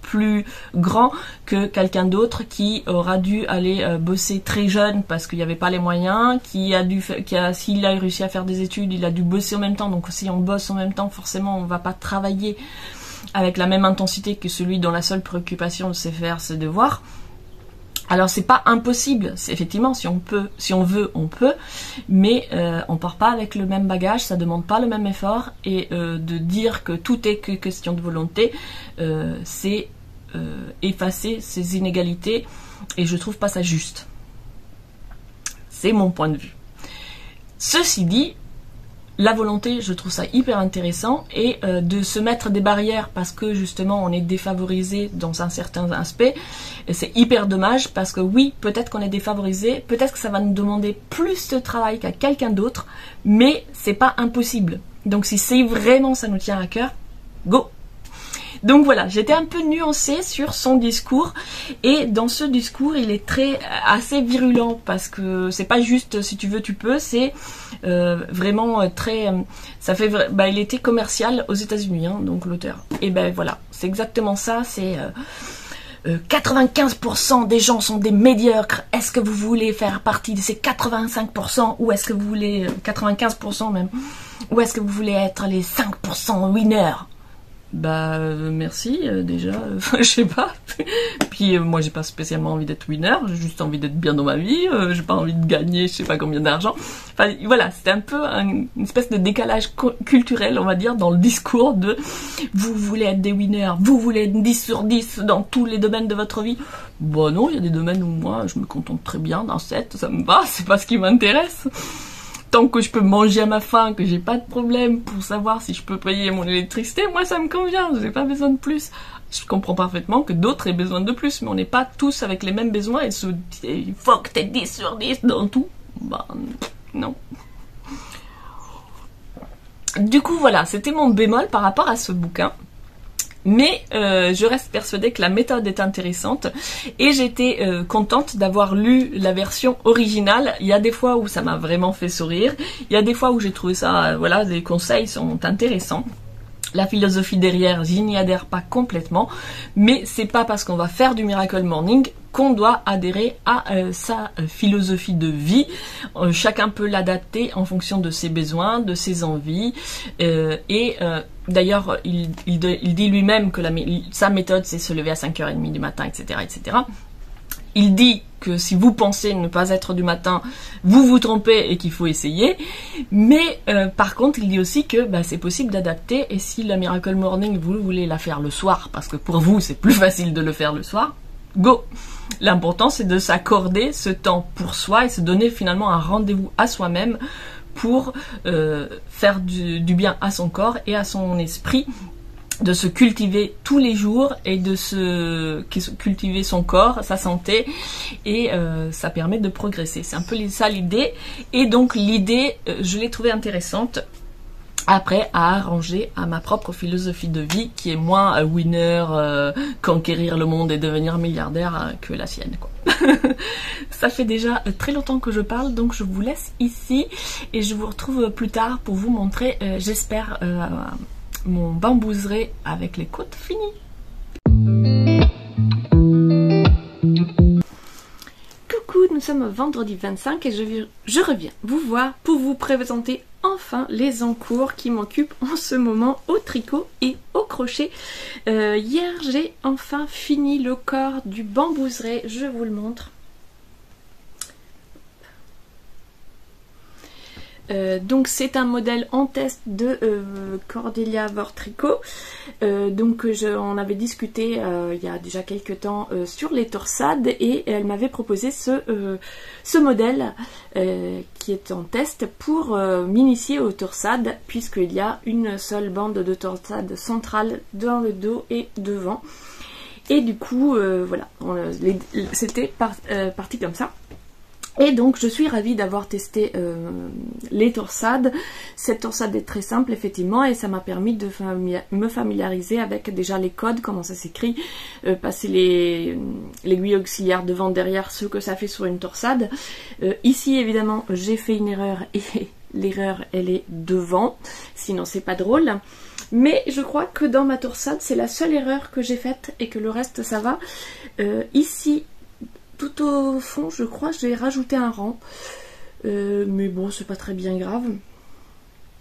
plus grand que quelqu'un d'autre qui aura dû aller bosser très jeune parce qu'il n'y avait pas les moyens, s'il a réussi à faire des études, il a dû bosser en même temps. Donc si on bosse en même temps, forcément, on ne va pas travailler avec la même intensité que celui dont la seule préoccupation c'est faire ses devoirs. Alors c'est pas impossible, effectivement si on peut, si on veut, on peut, mais on part pas avec le même bagage, ça demande pas le même effort, et de dire que tout est que question de volonté, c'est effacer ces inégalités, et je trouve pas ça juste. C'est mon point de vue. Ceci dit, la volonté, je trouve ça hyper intéressant, et de se mettre des barrières parce que justement on est défavorisé dans un certain aspect, c'est hyper dommage parce que oui, peut-être qu'on est défavorisé, peut-être que ça va nous demander plus de travail qu'à quelqu'un d'autre, mais c'est pas impossible. Donc si c'est vraiment ça nous tient à cœur, go! Donc voilà, j'étais un peu nuancée sur son discours, et dans ce discours il est assez virulent parce que c'est pas juste si tu veux tu peux, c'est vraiment très, ça fait, il était commercial aux États-Unis, hein, donc l'auteur. Et ben voilà, c'est exactement ça, c'est 95% des gens sont des médiocres. Est-ce que vous voulez faire partie de ces 85% ou est-ce que vous voulez 95% même, ou est-ce que vous voulez être les 5% winners? Bah merci déjà, je sais pas. Puis moi j'ai pas spécialement envie d'être winner, j'ai juste envie d'être bien dans ma vie, j'ai pas envie de gagner je sais pas combien d'argent. Enfin voilà, c'était un peu une espèce de décalage culturel on va dire dans le discours de vous voulez être des winners, vous voulez être 10 sur 10 dans tous les domaines de votre vie. Bon non, il y a des domaines où moi je me contente très bien d'un 7, ça me va, c'est pas ce qui m'intéresse. Tant que je peux manger à ma faim, que j'ai pas de problème pour savoir si je peux payer mon électricité, moi ça me convient, j'ai pas besoin de plus. Je comprends parfaitement que d'autres aient besoin de plus, mais on n'est pas tous avec les mêmes besoins et il faut que t'aies 10 sur 10 dans tout. Bah non. Du coup voilà, c'était mon bémol par rapport à ce bouquin. Mais je reste persuadée que la méthode est intéressante et j'étais contente d'avoir lu la version originale. Il y a des fois où ça m'a vraiment fait sourire, il y a des fois où j'ai trouvé ça, voilà, les conseils sont intéressants. La philosophie derrière, j'y n'y adhère pas complètement, mais c'est pas parce qu'on va faire du Miracle Morning qu'on doit adhérer à sa philosophie de vie. Chacun peut l'adapter en fonction de ses besoins, de ses envies, et d'ailleurs il dit lui-même que sa méthode c'est se lever à 5h30 du matin, etc., etc. Il dit que si vous pensez ne pas être du matin, vous vous trompez et qu'il faut essayer. Mais par contre, il dit aussi que c'est possible d'adapter. Et si la Miracle Morning, vous voulez la faire le soir, parce que pour vous, c'est plus facile de le faire le soir, go! L'important, c'est de s'accorder ce temps pour soi et se donner finalement un rendez-vous à soi-même pour faire du bien à son corps et à son esprit, de se cultiver tous les jours et de cultiver son corps, sa santé, et ça permet de progresser. C'est un peu ça l'idée, et donc l'idée, je l'ai trouvée intéressante, après à arranger à ma propre philosophie de vie qui est moins winner, conquérir le monde et devenir milliardaire que la sienne, quoi. Ça fait déjà très longtemps que je parle, donc je vous laisse ici et je vous retrouve plus tard pour vous montrer, j'espère, mon bambouseret avec les côtes finies. Coucou, nous sommes vendredi 25 et je reviens vous voir pour vous présenter enfin les encours qui m'occupent en ce moment au tricot et au crochet. Hier j'ai enfin fini le corps du bambouseret, je vous le montre. Donc c'est un modèle en test de Cordelia Vortricot. Donc on avait discuté il y a déjà quelques temps sur les torsades et elle m'avait proposé ce modèle qui est en test pour m'initier aux torsades, puisqu'il y a une seule bande de torsade centrale dans le dos et devant. Et du coup voilà, c'était parti comme ça. Et donc je suis ravie d'avoir testé les torsades. Cette torsade est très simple effectivement et ça m'a permis de me familiariser avec déjà les codes, comment ça s'écrit, passer l'aiguille auxiliaire devant, derrière, ce que ça fait sur une torsade. Ici évidemment j'ai fait une erreur et l'erreur elle est devant, sinon c'est pas drôle. Mais je crois que dans ma torsade c'est la seule erreur que j'ai faite et que le reste ça va. Ici tout au fond, je crois, j'ai rajouté un rang. Mais bon, c'est pas très bien grave.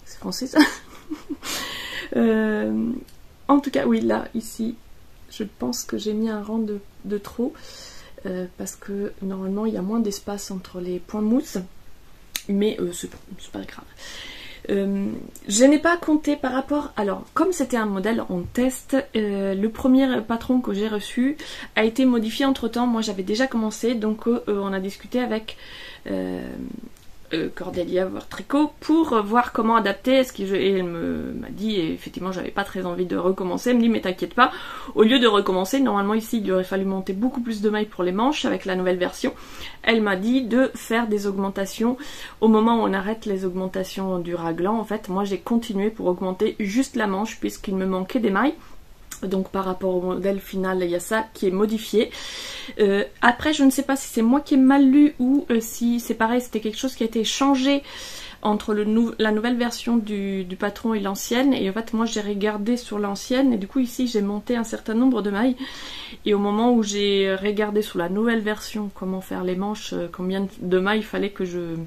C'est français, ça. En tout cas, oui, là, ici, je pense que j'ai mis un rang de trop. parce que normalement il y a moins d'espace entre les points de mousse, mais c'est pas grave. Je n'ai pas compté par rapport... Alors, comme c'était un modèle en test, le premier patron que j'ai reçu a été modifié entre temps. Moi, j'avais déjà commencé, donc on a discuté avec Cordélia Tricot pour voir comment adapter. Et elle m'a dit, et effectivement, j'avais pas très envie de recommencer. Elle me dit, mais t'inquiète pas, au lieu de recommencer, normalement ici, il aurait fallu monter beaucoup plus de mailles pour les manches avec la nouvelle version. Elle m'a dit de faire des augmentations au moment où on arrête les augmentations du raglan. En fait, moi j'ai continué pour augmenter juste la manche puisqu'il me manquait des mailles. Donc par rapport au modèle final, il y a ça qui est modifié. Après, je ne sais pas si c'est moi qui ai mal lu ou si c'est pareil, c'était quelque chose qui a été changé entre la nouvelle version du patron et l'ancienne. Et en fait, moi j'ai regardé sur l'ancienne et du coup ici j'ai monté un certain nombre de mailles. Et au moment où j'ai regardé sur la nouvelle version comment faire les manches, combien de mailles il fallait que je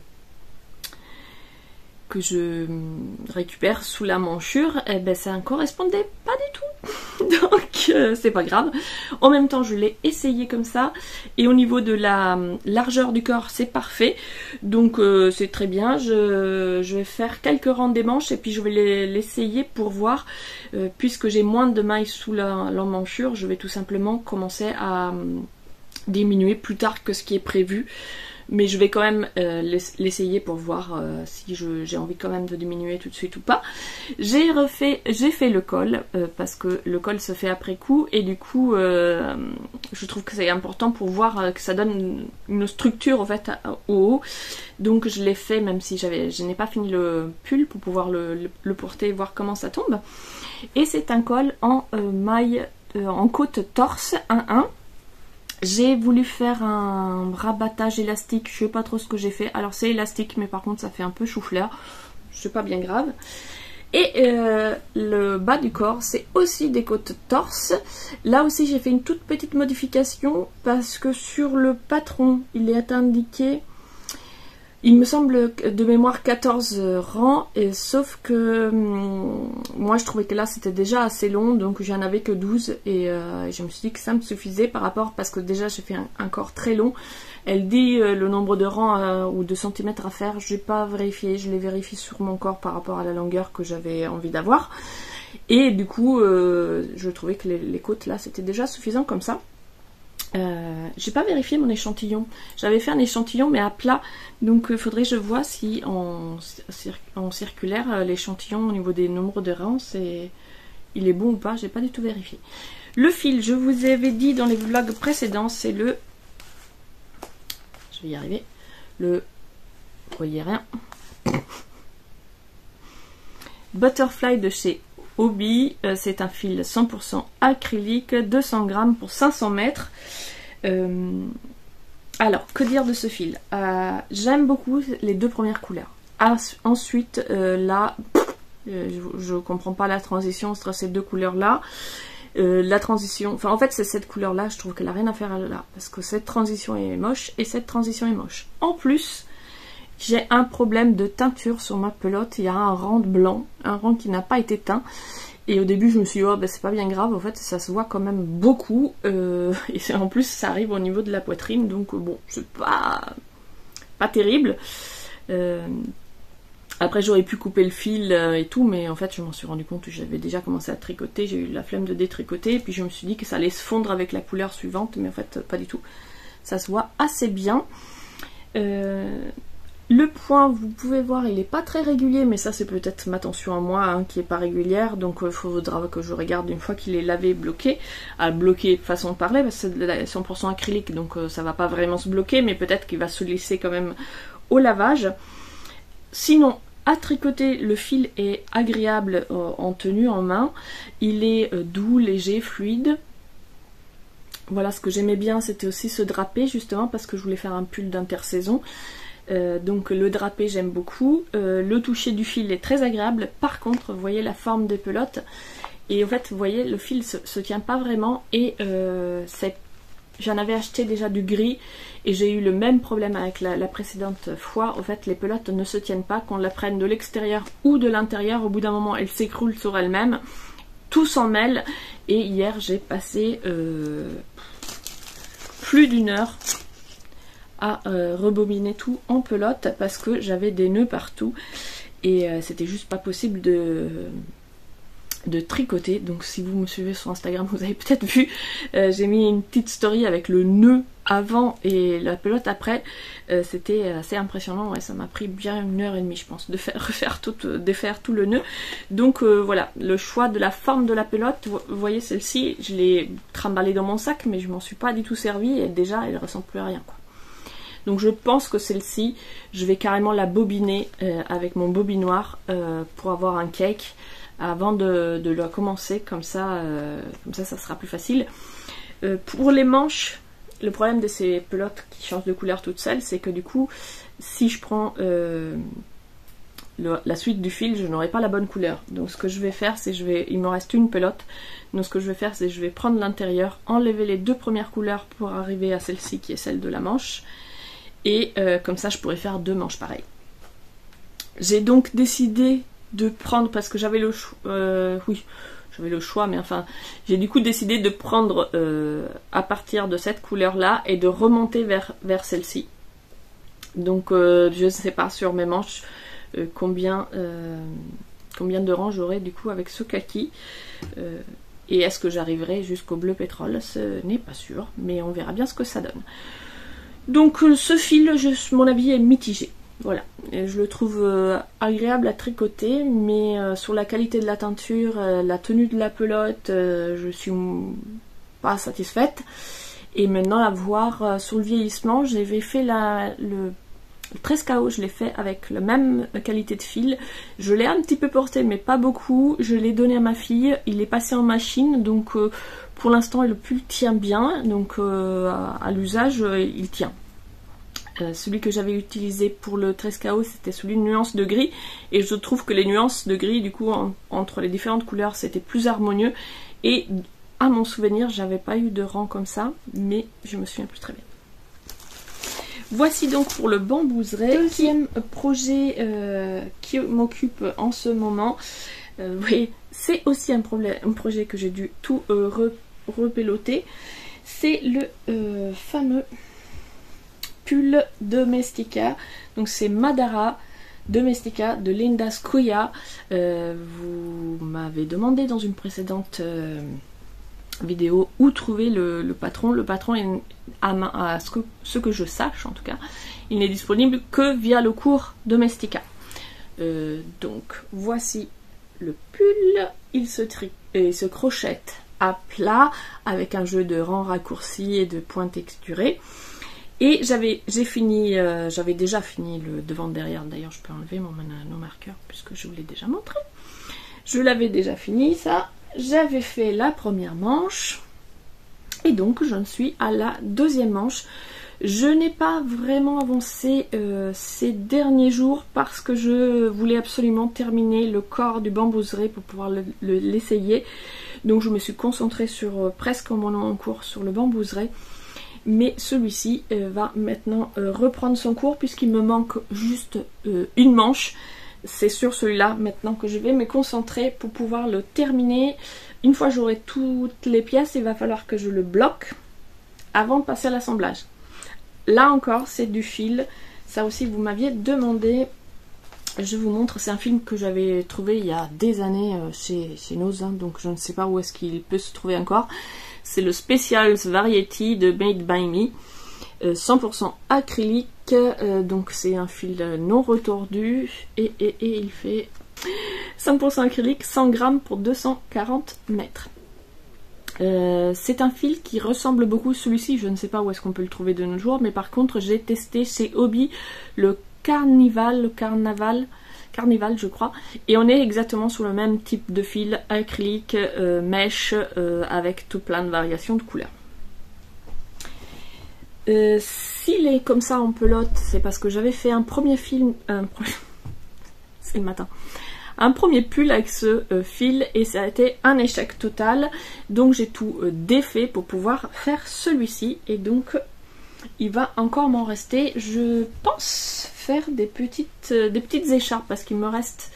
récupère sous la manchure, eh ben ça ne correspondait pas du tout. Donc c'est pas grave. En même temps je l'ai essayé comme ça et au niveau de la largeur du corps c'est parfait. Donc c'est très bien. Je vais faire quelques rangs des manches et puis je vais l'essayer pour voir. Puisque j'ai moins de mailles sous l'emmanchure, je vais tout simplement commencer à diminuer plus tard que ce qui est prévu. Mais je vais quand même l'essayer pour voir si j'ai envie quand même de diminuer tout de suite ou pas. J'ai fait le col parce que le col se fait après coup et du coup je trouve que c'est important pour voir que ça donne une structure en fait au haut. Donc je l'ai fait même si je n'ai pas fini le pull pour pouvoir le porter et voir comment ça tombe. Et c'est un col en maille en côte torse 1-1. J'ai voulu faire un rabattage élastique, je sais pas trop ce que j'ai fait. Alors c'est élastique mais par contre ça fait un peu chou-fleur, c'est pas bien grave. Et le bas du corps c'est aussi des côtes torse. Là aussi j'ai fait une toute petite modification parce que sur le patron il est indiqué, il me semble de mémoire 14 rangs, et sauf que moi je trouvais que là c'était déjà assez long, donc j'en avais que 12 et je me suis dit que ça me suffisait par rapport, parce que déjà j'ai fait un corps très long. Elle dit le nombre de rangs ou de centimètres à faire, je n'ai pas vérifié, je l'ai vérifié sur mon corps par rapport à la longueur que j'avais envie d'avoir. Et du coup je trouvais que les côtes là c'était déjà suffisant comme ça. J'ai pas vérifié mon échantillon. J'avais fait un échantillon mais à plat, donc il faudrait que je vois si en circulaire l'échantillon au niveau des nombres de rangs il est bon ou pas. J'ai pas du tout vérifié. Le fil, je vous avais dit dans les vlogs précédents, c'est je vais y arriver, vous voyez rien, Butterfly de chez Hobby. C'est un fil 100% acrylique, 200 grammes pour 500 mètres. Alors, que dire de ce fil? J'aime beaucoup les deux premières couleurs. Ensuite, là, je comprends pas la transition entre ces deux couleurs-là. La transition, enfin en fait c'est cette couleur-là, je trouve qu'elle n'a rien à faire là, parce que cette transition est moche et cette transition est moche. En plus, j'ai un problème de teinture sur ma pelote, il y a un rang blanc, un rang qui n'a pas été teint. Et au début je me suis dit, oh ben c'est pas bien grave, en fait ça se voit quand même beaucoup. Et en plus ça arrive au niveau de la poitrine, donc bon, c'est pas terrible. Après j'aurais pu couper le fil et tout, mais en fait je m'en suis rendu compte que j'avais déjà commencé à tricoter, j'ai eu la flemme de détricoter, et puis je me suis dit que ça allait se fondre avec la couleur suivante, mais en fait pas du tout. Ça se voit assez bien. Le point, vous pouvez voir, il n'est pas très régulier, mais ça c'est peut-être ma tension à moi hein, qui n'est pas régulière, donc il faudra que je regarde une fois qu'il est lavé, bloqué, à bloquer façon de parler, parce que c'est 100% acrylique, donc ça va pas vraiment se bloquer, mais peut-être qu'il va se lisser quand même au lavage. Sinon, à tricoter, le fil est agréable en tenue en main, il est doux, léger, fluide. Voilà, ce que j'aimais bien, c'était aussi ce drapé, justement, parce que je voulais faire un pull d'intersaison. Donc le drapé j'aime beaucoup, le toucher du fil est très agréable. Par contre vous voyez la forme des pelotes, et en fait vous voyez le fil se tient pas vraiment, et j'en avais acheté déjà du gris et j'ai eu le même problème avec la précédente fois. En fait les pelotes ne se tiennent pas, qu'on la prenne de l'extérieur ou de l'intérieur, au bout d'un moment elles s'écroulent sur elles-mêmes, tout s'en mêle. Et hier j'ai passé plus d'1 heure à rebobiner tout en pelote parce que j'avais des nœuds partout et c'était juste pas possible de tricoter. Donc si vous me suivez sur Instagram, vous avez peut-être vu, j'ai mis une petite story avec le nœud avant et la pelote après. C'était assez impressionnant, ouais, ça m'a pris bien 1h30 je pense de défaire tout le nœud. Donc voilà, le choix de la forme de la pelote, vous voyez celle-ci, je l'ai trimballée dans mon sac mais je m'en suis pas du tout servi et déjà elle ressemble plus à rien quoi. Donc je pense que celle-ci, je vais carrément la bobiner avec mon bobinoir pour avoir un cake avant de la commencer, comme ça ça sera plus facile. Pour les manches, le problème de ces pelotes qui changent de couleur toutes seules, c'est que du coup, si je prends la suite du fil, je n'aurai pas la bonne couleur. Donc ce que je vais faire, c'est il me reste une pelote. Donc ce que je vais faire, c'est je vais prendre l'intérieur, enlever les 2 premières couleurs pour arriver à celle-ci qui est celle de la manche. Et comme ça, je pourrais faire 2 manches pareilles. J'ai donc décidé de prendre, parce que j'avais le choix, oui, j'avais le choix, mais enfin, j'ai du coup décidé de prendre à partir de cette couleur-là et de remonter vers celle-ci. Donc, je ne sais pas sur mes manches combien de rangs j'aurai du coup avec ce kaki. Et est-ce que j'arriverai jusqu'au bleu pétrole? Ce n'est pas sûr, mais on verra bien ce que ça donne. Donc ce fil, mon avis est mitigé. Voilà, et je le trouve agréable à tricoter, mais sur la qualité de la teinture, la tenue de la pelote, je suis pas satisfaite. Et maintenant à voir sur le vieillissement, j'avais fait le 13 KO, je l'ai fait avec la même qualité de fil. Je l'ai un petit peu porté, mais pas beaucoup. Je l'ai donné à ma fille, il est passé en machine, donc pour l'instant le pull tient bien, donc à l'usage il tient. Celui que j'avais utilisé pour le 13 KO, c'était celui de nuance de gris, et je trouve que les nuances de gris du coup entre les différentes couleurs c'était plus harmonieux, et à mon souvenir j'avais pas eu de rang comme ça, mais je me souviens plus très bien. Voici donc pour le bambouseret, deuxième projet qui m'occupe en ce moment. Oui, c'est aussi un projet que j'ai dû tout repeloter. C'est le fameux pull Domestika. Donc c'est Madara Domestika de Linda Scuia. Vous m'avez demandé dans une précédente vidéo où trouver le patron. Le patron est à ce que je sache en tout cas, il n'est disponible que via le cours Domestika. Donc voici le pull, il se crochette à plat avec un jeu de rangs raccourcis et de points texturés. Et j'avais déjà fini le devant derrière. D'ailleurs je peux enlever mon marqueur puisque je vous l'ai déjà montré. Je l'avais déjà fini ça. J'avais fait la première manche et donc j'en suis à la deuxième manche. Je n'ai pas vraiment avancé ces derniers jours parce que je voulais absolument terminer le corps du bambouseret pour pouvoir l'essayer. Donc je me suis concentrée sur presque mon cours sur le bambouseret. Mais celui-ci va maintenant reprendre son cours puisqu'il me manque juste une manche. C'est sur celui-là maintenant que je vais me concentrer pour pouvoir le terminer. Une fois j'aurai toutes les pièces, il va falloir que je le bloque avant de passer à l'assemblage. Là encore c'est du fil, ça aussi vous m'aviez demandé. Je vous montre, c'est un film que j'avais trouvé il y a des années chez Noz, hein, donc je ne sais pas où est-ce qu'il peut se trouver encore. C'est le Specials Variety de Made by Me, 100% acrylique, donc c'est un fil non retordu et il fait 100% acrylique, 100 grammes pour 240 mètres. C'est un fil qui ressemble beaucoup, celui-ci je ne sais pas où est-ce qu'on peut le trouver de nos jours, mais par contre j'ai testé chez Hobby le Carnival je crois, et on est exactement sur le même type de fil acrylique, mèche, avec tout plein de variations de couleurs. S'il est comme ça en pelote, c'est parce que j'avais fait un premier film, c'est le matin, un premier pull avec ce fil et ça a été un échec total, donc j'ai tout défait pour pouvoir faire celui-ci, et donc il va encore m'en rester, je pense, faire des petites écharpes parce qu'il me reste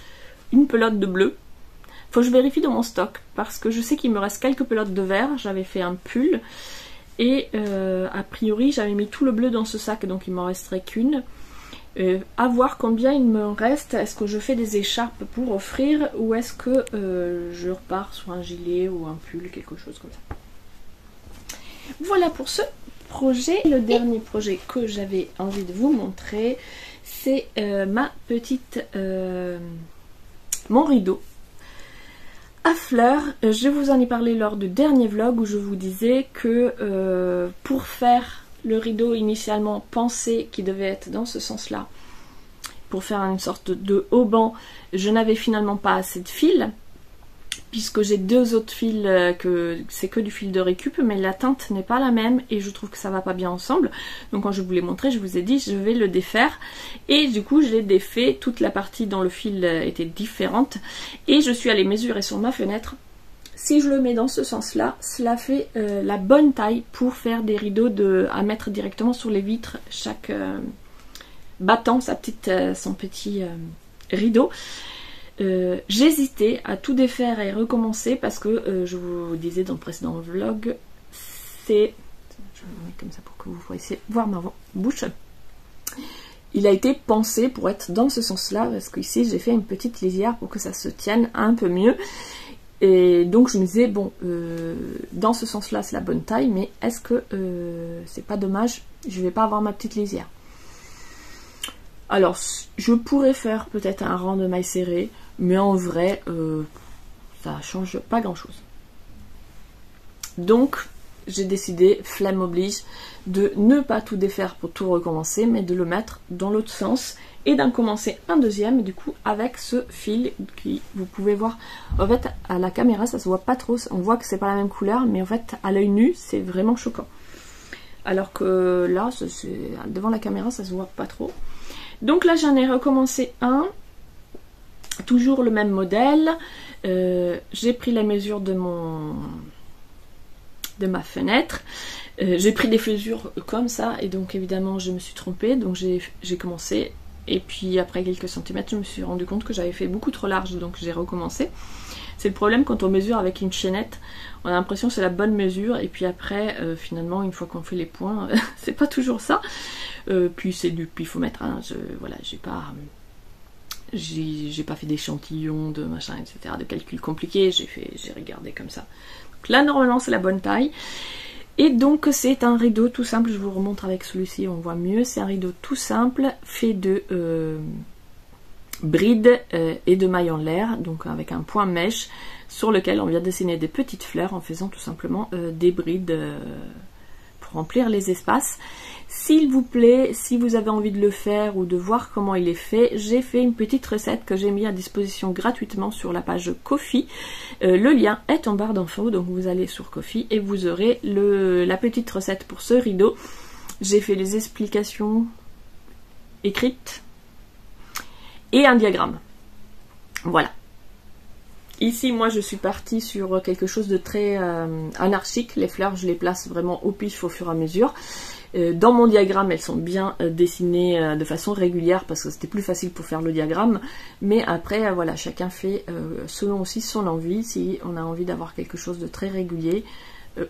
une pelote de bleu. Faut que je vérifie dans mon stock parce que je sais qu'il me reste quelques pelotes de vert. J'avais fait un pull et a priori j'avais mis tout le bleu dans ce sac, donc il m'en resterait qu'une. À voir combien il me reste. Est-ce que je fais des écharpes pour offrir ou est-ce que je repars sur un gilet ou un pull, quelque chose comme ça. Voilà pour ce projet. Le dernier projet que j'avais envie de vous montrer, c'est mon rideau à fleurs. Je vous en ai parlé lors du dernier vlog où je vous disais que pour faire le rideau initialement pensé qui devait être dans ce sens-là, pour faire une sorte de haut-banc, je n'avais finalement pas assez de fil, puisque j'ai deux autres fils, que c'est que du fil de récup, mais la teinte n'est pas la même et je trouve que ça va pas bien ensemble. Donc quand je vous l'ai montré, je vous ai dit je vais le défaire, et du coup je l'ai défait, toute la partie dont le fil était différente, et je suis allée mesurer sur ma fenêtre. Si je le mets dans ce sens-là, cela fait la bonne taille pour faire des rideaux à mettre directement sur les vitres, chaque battant son petit rideau. J'hésitais à tout défaire et recommencer parce que je vous disais dans le précédent vlog, je vais le mettre comme ça pour que vous puissiez voir ma bouche. Il a été pensé pour être dans ce sens-là, parce qu'ici j'ai fait une petite lisière pour que ça se tienne un peu mieux. Et donc je me disais, bon, dans ce sens-là c'est la bonne taille, mais est-ce que c'est pas dommage, je vais pas avoir ma petite lisière. Alors je pourrais faire peut-être un rang de mailles serrées, mais en vrai ça change pas grand-chose. Donc j'ai décidé, flemme oblige, de ne pas tout défaire pour tout recommencer, mais de le mettre dans l'autre sens et d'en commencer un deuxième, du coup avec ce fil qui, vous pouvez voir, en fait à la caméra ça se voit pas trop, on voit que c'est pas la même couleur, mais en fait à l'œil nu c'est vraiment choquant, alors que là devant la caméra ça se voit pas trop. Donc là j'en ai recommencé un, toujours le même modèle. J'ai pris la mesure de ma fenêtre, j'ai pris des mesures comme ça, et donc évidemment je me suis trompée, donc j'ai commencé, et puis après quelques centimètres je me suis rendu compte que j'avais fait beaucoup trop large, donc j'ai recommencé. C'est le problème quand on mesure avec une chaînette, on a l'impression que c'est la bonne mesure, et puis après finalement une fois qu'on fait les points c'est pas toujours ça. Puis il faut mettre voilà, j'ai pas fait d'échantillons de machin etc, de calculs compliqués, j'ai regardé comme ça. Donc là normalement c'est la bonne taille. Et donc c'est un rideau tout simple, je vous remontre avec celui-ci, on voit mieux. C'est un rideau tout simple, fait de brides et de mailles en l'air, donc avec un point mèche sur lequel on vient dessiner des petites fleurs en faisant tout simplement des brides pour remplir les espaces. S'il vous plaît, si vous avez envie de le faire ou de voir comment il est fait, j'ai fait une petite recette que j'ai mis à disposition gratuitement sur la page Ko-fi. Le lien est en barre d'infos, donc vous allez sur Ko-fi et vous aurez la petite recette pour ce rideau. J'ai fait les explications écrites et un diagramme. Voilà. Ici, moi, je suis partie sur quelque chose de très anarchique. Les fleurs, je les place vraiment au pif au fur et à mesure. Dans mon diagramme, elles sont bien dessinées de façon régulière parce que c'était plus facile pour faire le diagramme. Mais après, voilà, chacun fait selon aussi son envie, si on a envie d'avoir quelque chose de très régulier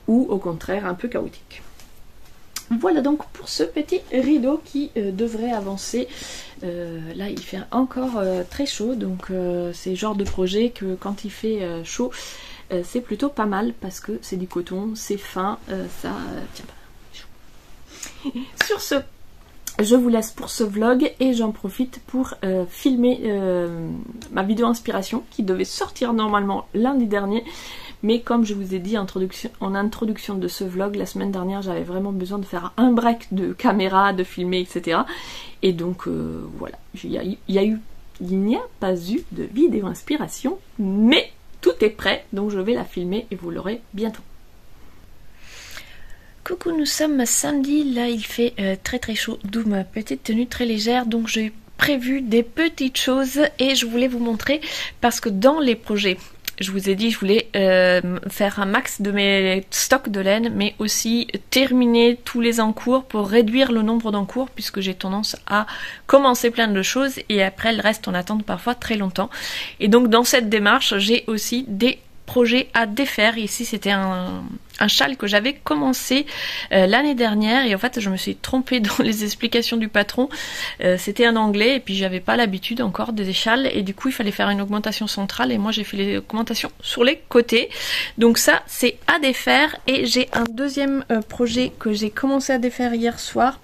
ou au contraire un peu chaotique. Voilà donc pour ce petit rideau qui devrait avancer. Là, il fait encore très chaud, donc c'est le genre de projet que quand il fait chaud, c'est plutôt pas mal parce que c'est du coton, c'est fin, ça tient pas. Sur ce, je vous laisse pour ce vlog et j'en profite pour filmer ma vidéo inspiration qui devait sortir normalement lundi dernier, mais comme je vous ai dit en introduction de ce vlog, la semaine dernière j'avais vraiment besoin de faire un break de caméra, de filmer, etc. Et donc voilà, il n'y a pas eu de vidéo inspiration, mais tout est prêt, donc je vais la filmer et vous l'aurez bientôt. Coucou, nous sommes samedi, là il fait très très chaud, d'où ma petite tenue très légère, donc j'ai prévu des petites choses et je voulais vous montrer parce que dans les projets, je vous ai dit je voulais faire un max de mes stocks de laine, mais aussi terminer tous les encours pour réduire le nombre d'encours puisque j'ai tendance à commencer plein de choses et après le reste on attend parfois très longtemps. Et donc dans cette démarche j'ai aussi des projet à défaire. Ici c'était un châle que j'avais commencé l'année dernière et en fait je me suis trompée dans les explications du patron. C'était en anglais et puis j'avais pas l'habitude encore des châles et du coup il fallait faire une augmentation centrale et moi j'ai fait les augmentations sur les côtés. Donc ça c'est à défaire et j'ai un deuxième projet que j'ai commencé à défaire hier soir.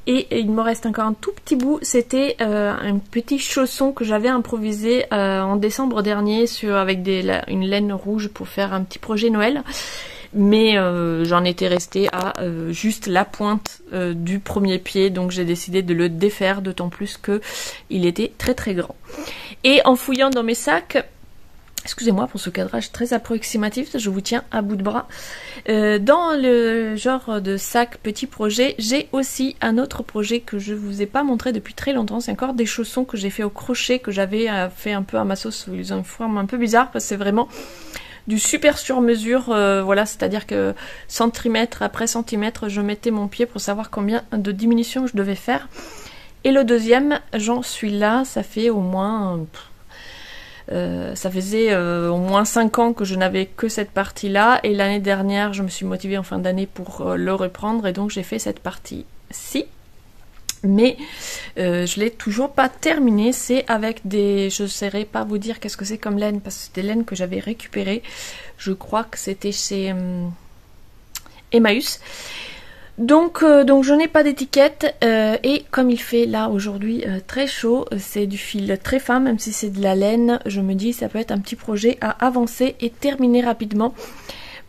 Et il me reste encore un tout petit bout, c'était un petit chausson que j'avais improvisé en décembre dernier avec une laine rouge pour faire un petit projet Noël. Mais j'en étais restée à juste la pointe du premier pied, donc j'ai décidé de le défaire, d'autant plus que il était très très grand. Et en fouillant dans mes sacs, excusez-moi pour ce cadrage très approximatif, je vous tiens à bout de bras. Dans le genre de sac petit projet, j'ai aussi un autre projet que je vous ai pas montré depuis très longtemps. C'est encore des chaussons que j'ai fait au crochet, que j'avais fait un peu à ma sauce. Ils ont une forme un peu bizarre parce que c'est vraiment du super sur mesure. Voilà, c'est-à-dire que centimètre après centimètre, je mettais mon pied pour savoir combien de diminution je devais faire. Et le deuxième, j'en suis là, ça fait au moins... ça faisait au moins 5 ans que je n'avais que cette partie-là et l'année dernière je me suis motivée en fin d'année pour le reprendre et donc j'ai fait cette partie-ci. Mais je l'ai toujours pas terminé. C'est avec des... Je ne saurais pas vous dire qu'est-ce que c'est comme laine parce que c'est des laines que j'avais récupérées. Je crois que c'était chez Emmaüs. Donc je n'ai pas d'étiquette et comme il fait là aujourd'hui très chaud, c'est du fil très fin, même si c'est de la laine, je me dis ça peut être un petit projet à avancer et terminer rapidement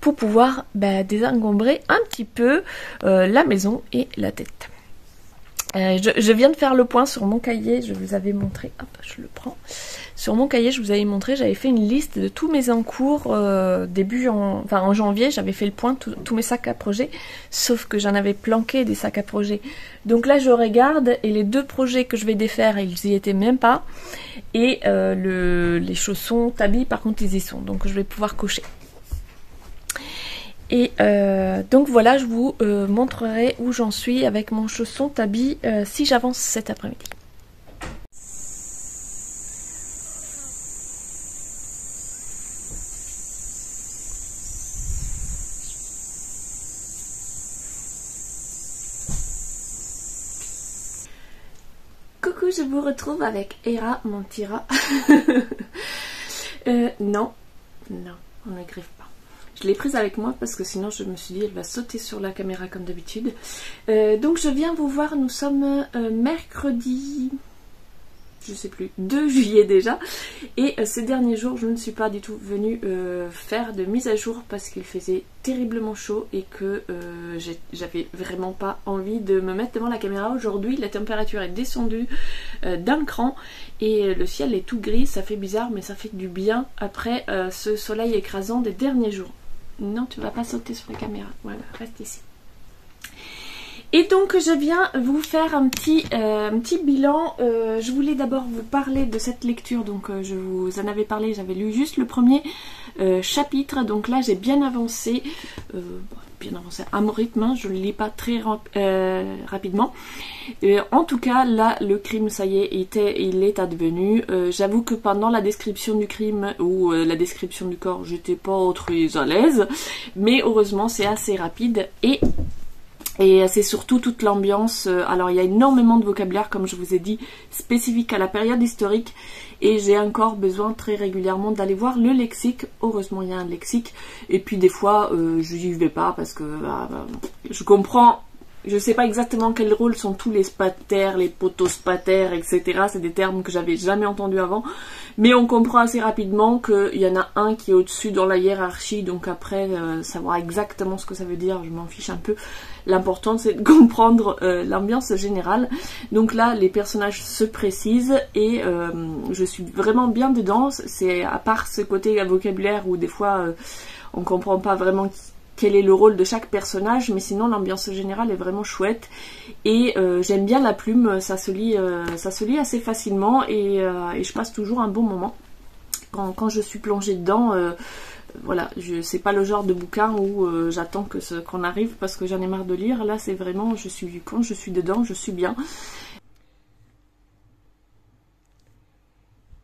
pour pouvoir désencombrer un petit peu la maison et la tête. Je viens de faire le point sur mon cahier, je vous avais montré, hop, je le prends. Sur mon cahier, je vous avais montré, j'avais fait une liste de tous mes encours en janvier, j'avais fait le point, tous mes sacs à projet, sauf que j'en avais planqué des sacs à projet. Donc là, je regarde et les 2 projets que je vais défaire, ils y étaient même pas. Et les chaussons Tabi, par contre, ils y sont, donc je vais pouvoir cocher. Et donc voilà, je vous montrerai où j'en suis avec mon chausson Tabi si j'avance cet après-midi. Coucou, je vous retrouve avec Hera, mon petit rat. Non, on ne griffe pas. Je l'ai prise avec moi parce que sinon je me suis dit elle va sauter sur la caméra comme d'habitude. Donc je viens vous voir, nous sommes mercredi, je sais plus, 2 juillet déjà. Et ces derniers jours je ne suis pas du tout venue faire de mise à jour parce qu'il faisait terriblement chaud et que j'avais vraiment pas envie de me mettre devant la caméra. Aujourd'hui la température est descendue d'un cran et le ciel est tout gris, ça fait bizarre mais ça fait du bien après ce soleil écrasant des derniers jours. Non, tu vas pas sauter sur la caméra, voilà, reste ici. Et donc je viens vous faire un petit bilan. Je voulais d'abord vous parler de cette lecture, donc je vous en avais parlé, j'avais lu juste le premier chapitre, donc là j'ai bien avancé à mon rythme, hein, je ne le lis pas très rapidement. En tout cas là le crime ça y est, il est advenu. J'avoue que pendant la description du crime ou la description du corps j'étais pas très à l'aise, mais heureusement c'est assez rapide et c'est surtout toute l'ambiance. Alors il y a énormément de vocabulaire comme je vous ai dit spécifique à la période historique et j'ai encore besoin très régulièrement d'aller voir le lexique. Heureusement il y a un lexique et puis des fois je n'y vais pas parce que je comprends. Je sais pas exactement quel rôle sont tous les spatères, les potospatères, etc. C'est des termes que j'avais jamais entendus avant. Mais on comprend assez rapidement qu'il y en a un qui est au-dessus dans la hiérarchie. Donc après, savoir exactement ce que ça veut dire, je m'en fiche un peu. L'important c'est de comprendre l'ambiance générale. Donc là, les personnages se précisent et je suis vraiment bien dedans. C'est à part ce côté vocabulaire où des fois on comprend pas vraiment quel est le rôle de chaque personnage, mais sinon l'ambiance générale est vraiment chouette et j'aime bien la plume, ça se lit assez facilement et je passe toujours un bon moment quand je suis plongée dedans. Voilà, c'est pas le genre de bouquin où j'attends qu'on arrive parce que j'en ai marre de lire. Là c'est vraiment, quand je suis dedans, je suis bien.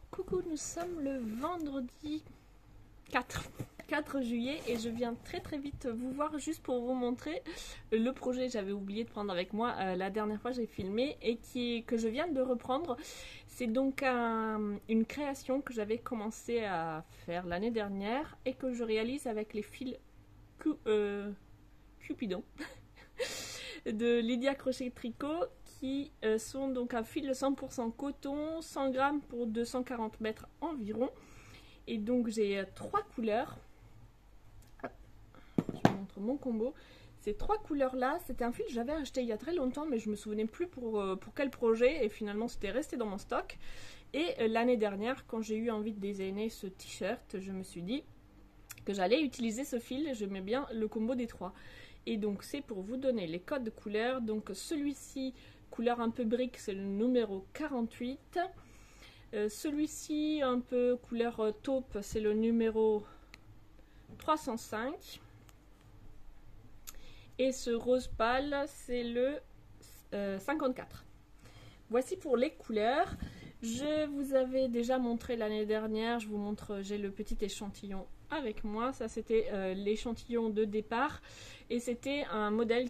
Coucou, nous sommes le vendredi 4 juillet et je viens très vite vous voir juste pour vous montrer le projet que j'avais oublié de prendre avec moi la dernière fois j'ai filmé et que je viens de reprendre. C'est donc une création que j'avais commencé à faire l'année dernière et que je réalise avec les fils Cupidon de Lydia Crochet Tricot qui sont donc un fil de 100% coton, 100 grammes pour 240 mètres environ. Et donc j'ai 3 couleurs. Je vous montre mon combo. Ces 3 couleurs là, c'était un fil que j'avais acheté il y a très longtemps mais je me souvenais plus pour quel projet et finalement c'était resté dans mon stock. Et l'année dernière quand j'ai eu envie de designer ce t-shirt, je me suis dit que j'allais utiliser ce fil, je mets bien le combo des 3. Et donc c'est pour vous donner les codes de couleurs. Donc celui-ci, couleur un peu brique, c'est le numéro 48. Celui-ci un peu couleur taupe, c'est le numéro 305. Et ce rose pâle, c'est le 54. Voici pour les couleurs. Je vous avais déjà montré l'année dernière, je vous montre, j'ai le petit échantillon avec moi. Ça c'était l'échantillon de départ et c'était un modèle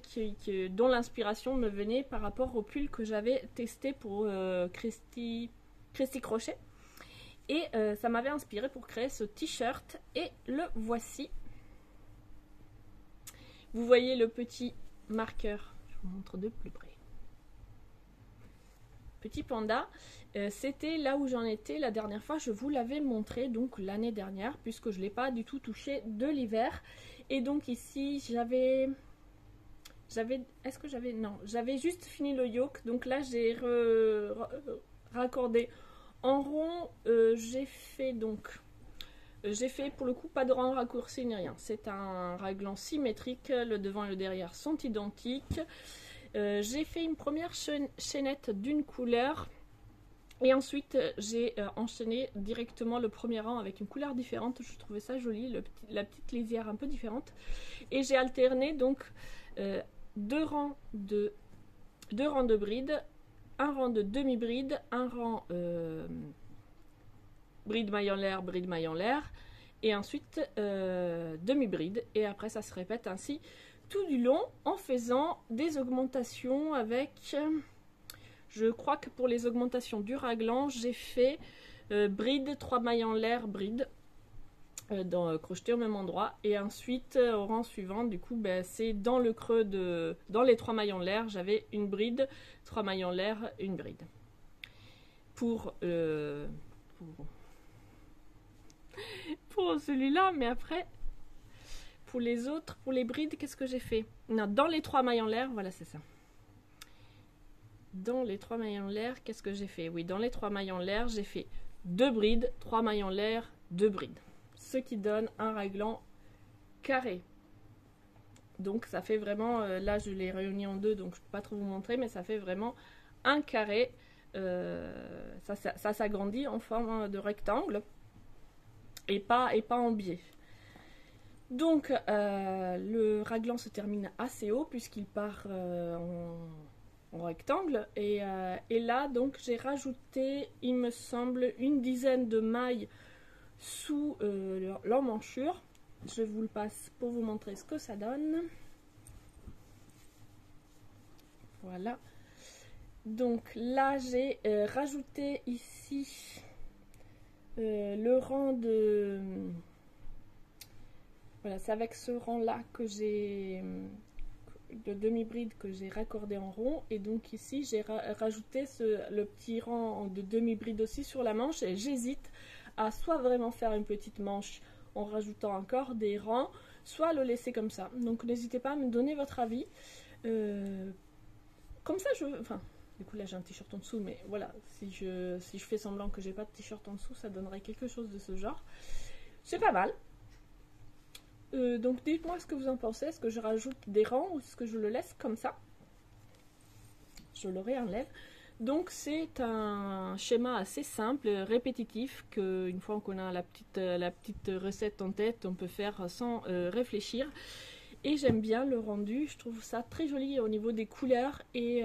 dont l'inspiration me venait par rapport au pull que j'avais testé pour Christy Crochet. Et ça m'avait inspiré pour créer ce t-shirt et le voici. Vous voyez le petit marqueur, je vous montre de plus près. Petit panda, c'était là où j'en étais la dernière fois, je vous l'avais montré donc l'année dernière puisque je ne l'ai pas du tout touché de l'hiver. Et donc ici j'avais juste fini le yoke, donc là j'ai raccordé en rond. J'ai fait pour le coup pas de rang raccourci ni rien, c'est un raglan symétrique, le devant et le derrière sont identiques. J'ai fait une première chaînette d'une couleur et ensuite j'ai enchaîné directement le premier rang avec une couleur différente. Je trouvais ça joli, la petite lisière un peu différente, et j'ai alterné donc deux rangs de brides, un rang de demi-bride, un rang bride maille en l'air et ensuite demi-bride, et après ça se répète ainsi tout du long en faisant des augmentations avec, je crois que pour les augmentations du raglan j'ai fait bride, 3 mailles en l'air, bride crocheté au même endroit, et ensuite au rang suivant du coup c'est dans le creux dans les 3 mailles en l'air j'avais une bride, 3 mailles en l'air, une bride pour celui-là. Mais après pour les autres, pour les brides, qu'est-ce que j'ai fait? Non, dans les 3 mailles en l'air, voilà, c'est ça. Dans les 3 mailles en l'air, qu'est-ce que j'ai fait? Oui, dans les 3 mailles en l'air, j'ai fait 2 brides, 3 mailles en l'air, 2 brides. Ce qui donne un raglan carré. Donc ça fait vraiment, là je l'ai réuni en deux, donc je ne peux pas trop vous montrer, mais ça fait vraiment un carré. Ça s'agrandit en forme de rectangle et pas en biais. Donc le raglan se termine assez haut puisqu'il part en rectangle, et là donc j'ai rajouté, il me semble, une dizaine de mailles sous l'emmanchure. Je vous le passe pour vous montrer ce que ça donne. Voilà. Donc là j'ai rajouté ici le rang de... Voilà, c'est avec ce rang-là que j'ai de demi-bride que j'ai raccordé en rond. Et donc ici, j'ai rajouté le petit rang de demi-bride aussi sur la manche. Et j'hésite à soit vraiment faire une petite manche en rajoutant encore des rangs, soit le laisser comme ça. Donc n'hésitez pas à me donner votre avis. Comme ça, enfin, du coup là j'ai un t-shirt en dessous, mais voilà, si je fais semblant que j'ai pas de t-shirt en dessous, ça donnerait quelque chose de ce genre. C'est pas mal. Donc dites-moi ce que vous en pensez. Est-ce que je rajoute des rangs ou est-ce que je le laisse comme ça? Je le réenlève. Donc c'est un schéma assez simple, répétitif, que une fois qu'on a la petite recette en tête, on peut faire sans réfléchir. Et j'aime bien le rendu, je trouve ça très joli au niveau des couleurs, et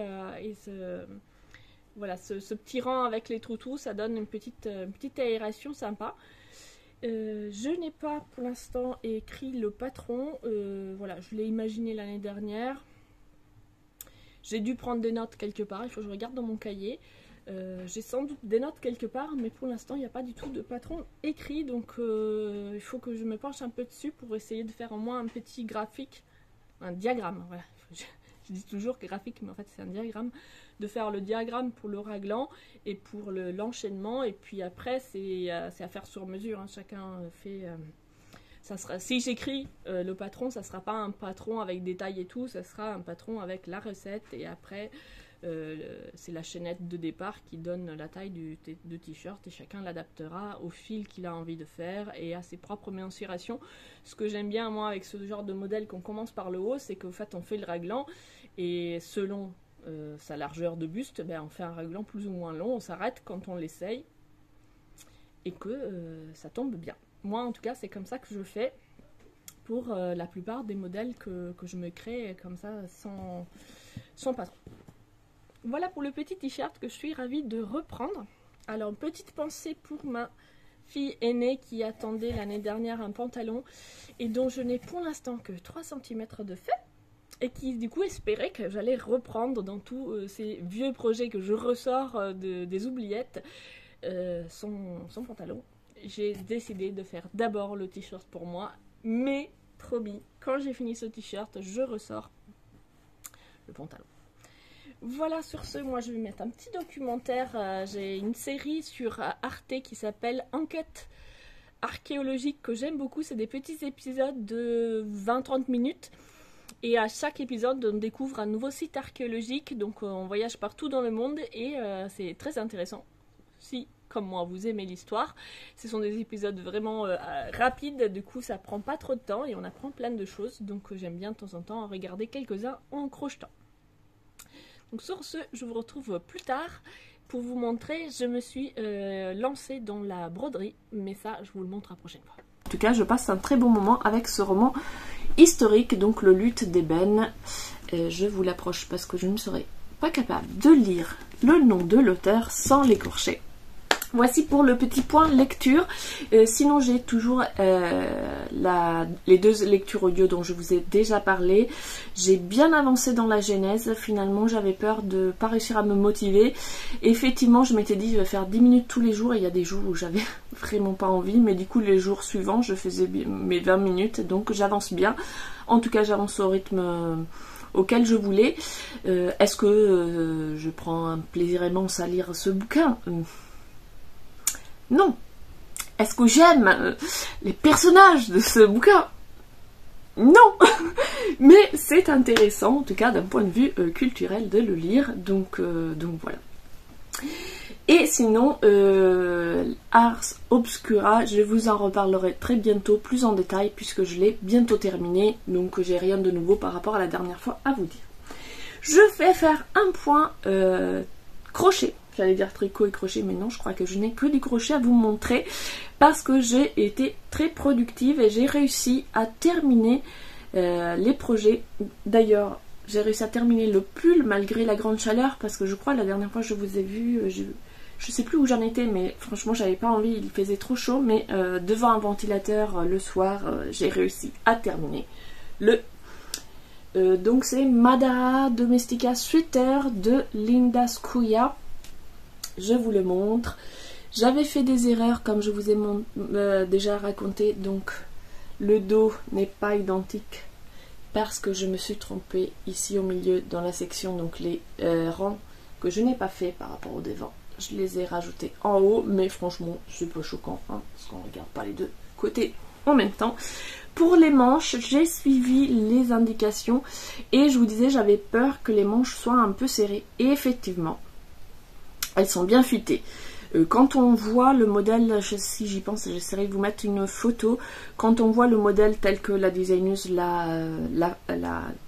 voilà, ce petit rang avec les trous, ça donne une petite aération sympa. Je n'ai pas pour l'instant écrit le patron. Voilà, je l'ai imaginé l'année dernière. J'ai dû prendre des notes quelque part, il faut que je regarde dans mon cahier. J'ai sans doute des notes quelque part, mais pour l'instant il n'y a pas du tout de patron écrit, donc il faut que je me penche un peu dessus pour essayer de faire au moins un petit graphique, un diagramme, voilà. Je dis toujours graphique, mais en fait c'est un diagramme, de faire le diagramme pour le raglan et pour l'enchaînement, et puis après c'est à faire sur mesure, hein. Chacun fait... ça sera, si j'écris le patron, ça ne sera pas un patron avec détails et tout, ça sera un patron avec la recette, et après c'est la chaînette de départ qui donne la taille du t-shirt, et chacun l'adaptera au fil qu'il a envie de faire et à ses propres mensurations. Ce que j'aime bien moi avec ce genre de modèle qu'on commence par le haut, c'est qu'en fait on fait le raglan et selon sa largeur de buste, ben, on fait un raglan plus ou moins long, on s'arrête quand on l'essaye et que ça tombe bien. Moi en tout cas c'est comme ça que je fais pour la plupart des modèles que je me crée comme ça sans patron. Voilà pour le petit t-shirt que je suis ravie de reprendre. Alors petite pensée pour ma fille aînée qui attendait l'année dernière un pantalon et dont je n'ai pour l'instant que 3 cm de fait et qui du coup espérait que j'allais reprendre dans tous ces vieux projets que je ressors des oubliettes son pantalon. J'ai décidé de faire d'abord le t-shirt pour moi, mais promis, quand j'ai fini ce t-shirt, je ressors le pantalon. Voilà, sur ce, moi je vais mettre un petit documentaire. J'ai une série sur Arte qui s'appelle Enquête archéologique que j'aime beaucoup. C'est des petits épisodes de 20-30 minutes. Et à chaque épisode, on découvre un nouveau site archéologique. Donc on voyage partout dans le monde et c'est très intéressant. Si, comme moi, vous aimez l'histoire, ce sont des épisodes vraiment rapides. Du coup, ça prend pas trop de temps et on apprend plein de choses. Donc j'aime bien de temps en temps en regarder quelques-uns en crochetant. Donc sur ce, je vous retrouve plus tard pour vous montrer, je me suis lancée dans la broderie, mais ça je vous le montre la prochaine fois. En tout cas, je passe un très bon moment avec ce roman historique, donc le Luth d'ébène. Je vous l'approche parce que je ne serai pas capable de lire le nom de l'auteur sans l'écorcher. Voici pour le petit point lecture. Sinon j'ai toujours les 2 lectures audio dont je vous ai déjà parlé. J'ai bien avancé dans la genèse. Finalement j'avais peur de ne pas réussir à me motiver. Effectivement je m'étais dit je vais faire 10 minutes tous les jours. Et il y a des jours où j'avais vraiment pas envie. Mais du coup les jours suivants je faisais mes 20 minutes. Donc j'avance bien. En tout cas j'avance au rythme auquel je voulais. Est-ce que je prends un plaisir immense à lire ce bouquin ? Non. Est-ce que j'aime les personnages de ce bouquin? Non. Mais c'est intéressant, en tout cas d'un point de vue culturel, de le lire. Donc voilà. Et sinon, Ars Obscura, je vous en reparlerai très bientôt, plus en détail, puisque je l'ai bientôt terminé. Donc j'ai rien de nouveau par rapport à la dernière fois à vous dire. Je vais faire un point crochet. J'allais dire tricot et crochet, mais non, je crois que je n'ai que du crochet à vous montrer parce que j'ai été très productive et j'ai réussi à terminer les projets. D'ailleurs, j'ai réussi à terminer le pull malgré la grande chaleur parce que je crois la dernière fois je vous ai vu, je sais plus où j'en étais, mais franchement j'avais pas envie, il faisait trop chaud, mais devant un ventilateur le soir, j'ai réussi à terminer le... donc c'est Madara Domestica Sweater de Linda Scuia. Je vous le montre. J'avais fait des erreurs comme je vous ai déjà raconté. Donc le dos n'est pas identique parce que je me suis trompée ici au milieu dans la section. Donc les rangs que je n'ai pas fait par rapport au devant, je les ai rajoutés en haut. Mais franchement c'est pas choquant hein, parce qu'on ne regarde pas les deux côtés en même temps. Pour les manches, j'ai suivi les indications et je vous disais j'avais peur que les manches soient un peu serrées. Et effectivement, elles sont bien fitées. Quand on voit le modèle, si j'y pense, j'essaierai de vous mettre une photo. Quand on voit le modèle tel que la designeuse l'a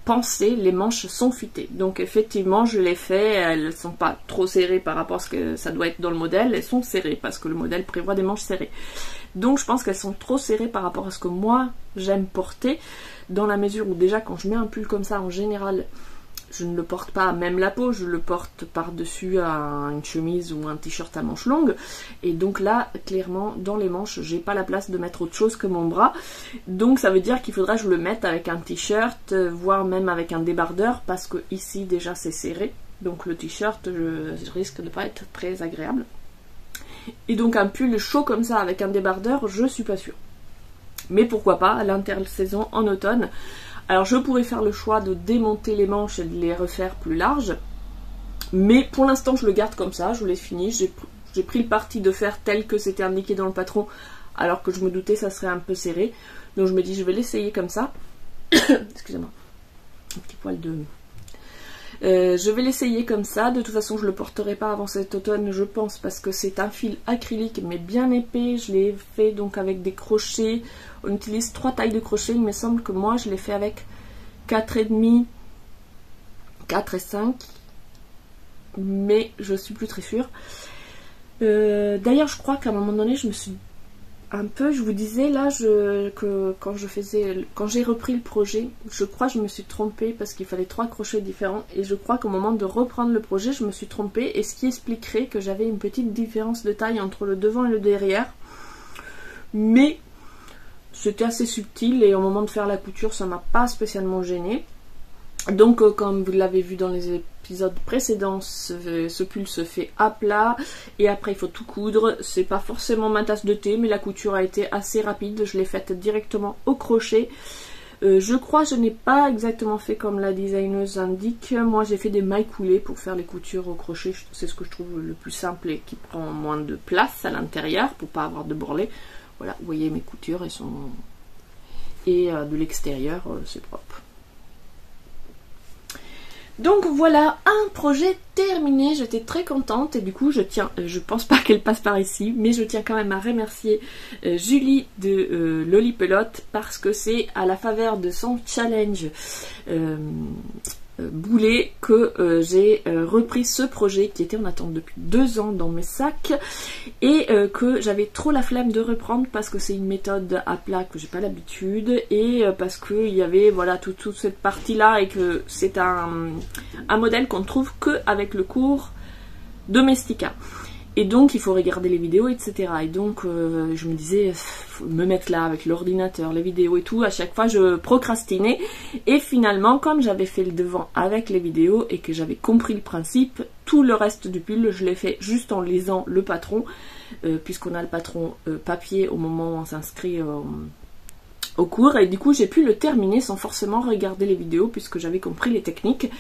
pensé, les manches sont fitées. Donc effectivement, je l'ai fait. Elles ne sont pas trop serrées par rapport à ce que ça doit être dans le modèle. Elles sont serrées parce que le modèle prévoit des manches serrées. Donc je pense qu'elles sont trop serrées par rapport à ce que moi j'aime porter. Dans la mesure où déjà quand je mets un pull comme ça, en général... je ne le porte pas à même la peau, je le porte par-dessus une chemise ou un t-shirt à manches longues. Et donc là, clairement, dans les manches, j'ai pas la place de mettre autre chose que mon bras. Donc ça veut dire qu'il faudra que je le mette avec un t-shirt, voire même avec un débardeur, parce que ici déjà c'est serré. Donc le t-shirt, je risque de pas être très agréable. Et donc un pull chaud comme ça avec un débardeur, je suis pas sûre. Mais pourquoi pas à l'intersaison en automne. Alors je pourrais faire le choix de démonter les manches et de les refaire plus larges. Mais pour l'instant je le garde comme ça, je l'ai fini. J'ai pris le parti de faire tel que c'était indiqué dans le patron, alors que je me doutais ça serait un peu serré. Donc je me dis je vais l'essayer comme ça. Excusez-moi. Un petit poil de... je vais l'essayer comme ça. De toute façon je le porterai pas avant cet automne je pense, parce que c'est un fil acrylique mais bien épais. Je l'ai fait donc avec des crochets. On utilise 3 tailles de crochets. Il me semble que moi je l'ai fait avec 4,5, 4 et 5, mais je suis plus très sûre. D'ailleurs je crois qu'à un moment donné je me suis je vous disais là que quand j'ai repris le projet, je crois que je me suis trompée parce qu'il fallait 3 crochets différents, et je crois qu'au moment de reprendre le projet je me suis trompée, et ce qui expliquerait que j'avais une petite différence de taille entre le devant et le derrière, mais c'était assez subtil et au moment de faire la couture ça m'a pas spécialement gênée. Donc comme vous l'avez vu dans les épisodes précédents, ce pull se fait à plat et après il faut tout coudre. C'est pas forcément ma tasse de thé, mais la couture a été assez rapide, je l'ai faite directement au crochet. Je crois que je n'ai pas exactement fait comme la designeuse indique. Moi j'ai fait des mailles coulées pour faire les coutures au crochet, c'est ce que je trouve le plus simple et qui prend moins de place à l'intérieur pour pas avoir de bourrelets. Voilà, vous voyez mes coutures, elles sont... Et de l'extérieur, c'est propre. Donc voilà, un projet terminé, j'étais très contente et du coup je pense pas qu'elle passe par ici, mais je tiens quand même à remercier Julie de Lolipelote, parce que c'est à la faveur de son challenge boulet que j'ai repris ce projet qui était en attente depuis 2 ans dans mes sacs, et que j'avais trop la flemme de reprendre parce que c'est une méthode à plat que j'ai pas l'habitude, et parce que il y avait voilà toute cette partie là, et que c'est un modèle qu'on ne trouve que avec le cours Domestika. Et donc il faut regarder les vidéos, etc. Et donc je me disais, faut me mettre là avec l'ordinateur, les vidéos et tout. À chaque fois je procrastinais. Et finalement, comme j'avais fait le devant avec les vidéos et que j'avais compris le principe, tout le reste du pull, je l'ai fait juste en lisant le patron. Puisqu'on a le patron papier au moment où on s'inscrit au cours, et du coup j'ai pu le terminer sans forcément regarder les vidéos puisque j'avais compris les techniques.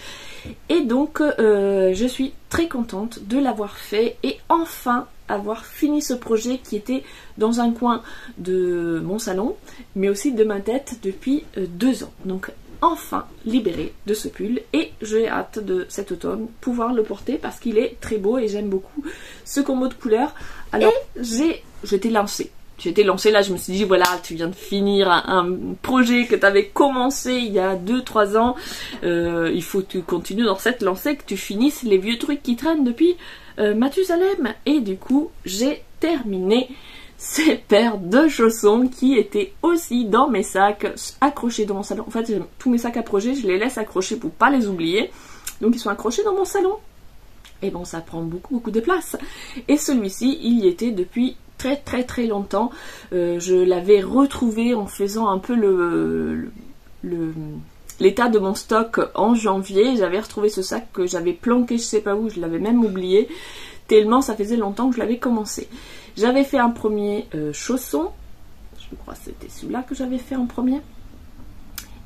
Et donc je suis très contente de l'avoir fait et enfin avoir fini ce projet qui était dans un coin de mon salon mais aussi de ma tête depuis 2 ans. Donc enfin libérée de ce pull, et j'ai hâte de cet automne pouvoir le porter parce qu'il est très beau et j'aime beaucoup ce combo de couleurs. Alors j'étais lancée. J'étais lancée là, je me suis dit voilà, tu viens de finir un projet que tu avais commencé il y a 2-3 ans, il faut que tu continues dans cette lancée, que tu finisses les vieux trucs qui traînent depuis Mathusalem. Et du coup j'ai terminé ces paires de chaussons qui étaient aussi dans mes sacs accrochés dans mon salon. En fait tous mes sacs à projet je les laisse accrochés pour pas les oublier, donc ils sont accrochés dans mon salon. Et bon, ça prend beaucoup de place. Et celui-ci il y était depuis très longtemps. Je l'avais retrouvé en faisant un peu l'état de mon stock en janvier. J'avais retrouvé ce sac que j'avais planqué je sais pas où, je l'avais même oublié tellement ça faisait longtemps que je l'avais commencé. J'avais fait un premier chausson, je crois que c'était celui-là que j'avais fait en premier,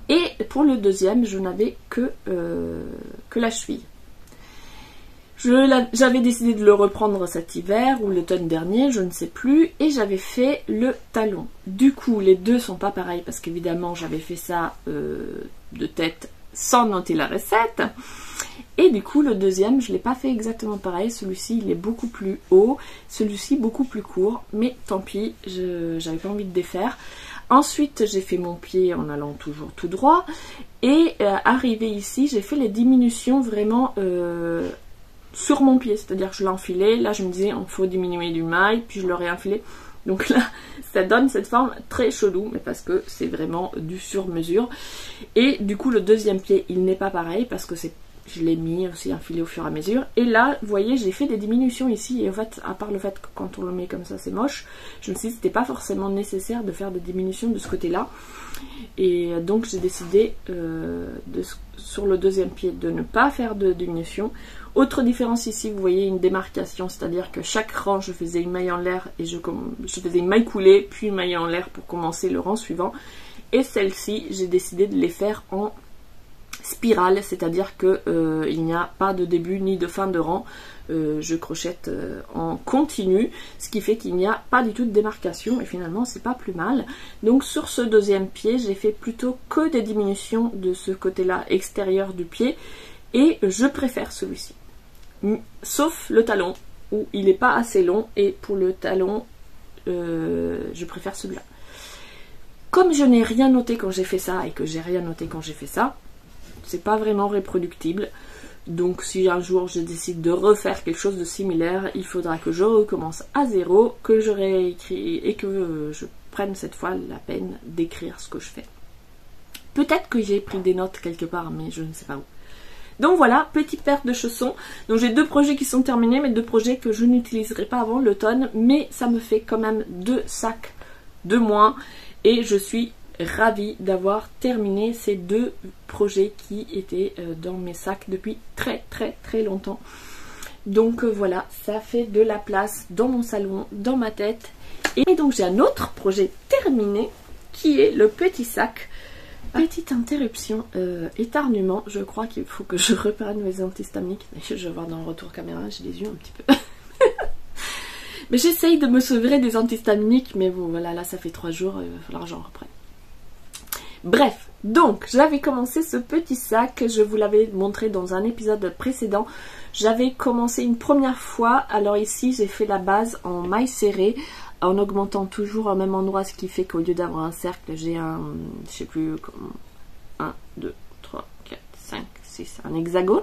et pour le deuxième je n'avais que la cheville. J'avais décidé de le reprendre cet hiver ou l'automne dernier, je ne sais plus, et j'avais fait le talon. Du coup, les deux sont pas pareils parce qu'évidemment, j'avais fait ça de tête sans noter la recette. Et du coup, le deuxième, je l'ai pas fait exactement pareil. Celui-ci, il est beaucoup plus haut, celui-ci beaucoup plus court, mais tant pis, j'avais pas envie de défaire. Ensuite, j'ai fait mon pied en allant toujours tout droit, et arrivé ici, j'ai fait les diminutions vraiment sur mon pied, c'est-à-dire que je l'ai enfilé, là je me disais il faut diminuer du maille, puis je l'aurais enfilé, donc là ça donne cette forme très chelou, mais parce que c'est vraiment du sur mesure. Et du coup le deuxième pied il n'est pas pareil parce que c'est je l'ai mis aussi infilé au fur et à mesure. Et là, vous voyez, j'ai fait des diminutions ici. Et en fait, à part le fait que quand on le met comme ça, c'est moche, je me suis dit que c'était pas forcément nécessaire de faire des diminutions de ce côté-là. Et donc, j'ai décidé sur le deuxième pied de ne pas faire de diminution. Autre différence ici, vous voyez une démarcation, c'est-à-dire que chaque rang, je faisais une maille en l'air et je faisais une maille coulée, puis une maille en l'air pour commencer le rang suivant. Et celle-ci, j'ai décidé de les faire en spirale, c'est-à-dire que il n'y a pas de début ni de fin de rang. Je crochette en continu, ce qui fait qu'il n'y a pas du tout de démarcation et finalement c'est pas plus mal. Donc sur ce deuxième pied, j'ai fait plutôt que des diminutions de ce côté-là extérieur du pied et je préfère celui-ci. Sauf le talon où il n'est pas assez long et pour le talon, je préfère celui-là. Comme je n'ai rien noté quand j'ai fait ça et que j'ai rien noté quand j'ai fait ça, c'est pas vraiment reproductible. Donc si un jour je décide de refaire quelque chose de similaire, il faudra que je recommence à zéro, que je réécris et que je prenne cette fois la peine d'écrire ce que je fais. Peut-être que j'ai pris des notes quelque part, mais je ne sais pas où. Donc voilà, petite paire de chaussons. Donc j'ai 2 projets qui sont terminés, mais 2 projets que je n'utiliserai pas avant l'automne, mais ça me fait quand même 2 sacs de moins et je suis ravie d'avoir terminé ces 2 projets qui étaient dans mes sacs depuis très longtemps. Donc voilà, ça fait de la place dans mon salon, dans ma tête. Et donc j'ai un autre projet terminé qui est le petit sac. Petite interruption, éternuement, je crois qu'il faut que je reprenne mes antihistaminiques. Je vais voir dans le retour caméra, j'ai les yeux un petit peu. Mais j'essaye de me sevrer des antihistaminiques, mais bon voilà, là ça fait 3 jours, il va falloir que j'en reprenne. Bref, donc j'avais commencé ce petit sac, je vous l'avais montré dans un épisode précédent. J'avais commencé une première fois, alors ici j'ai fait la base en maille serrée, en augmentant toujours au même endroit, ce qui fait qu'au lieu d'avoir un cercle, j'ai un, je sais plus, 1, 2, 3, 4, 5, 6, un hexagone.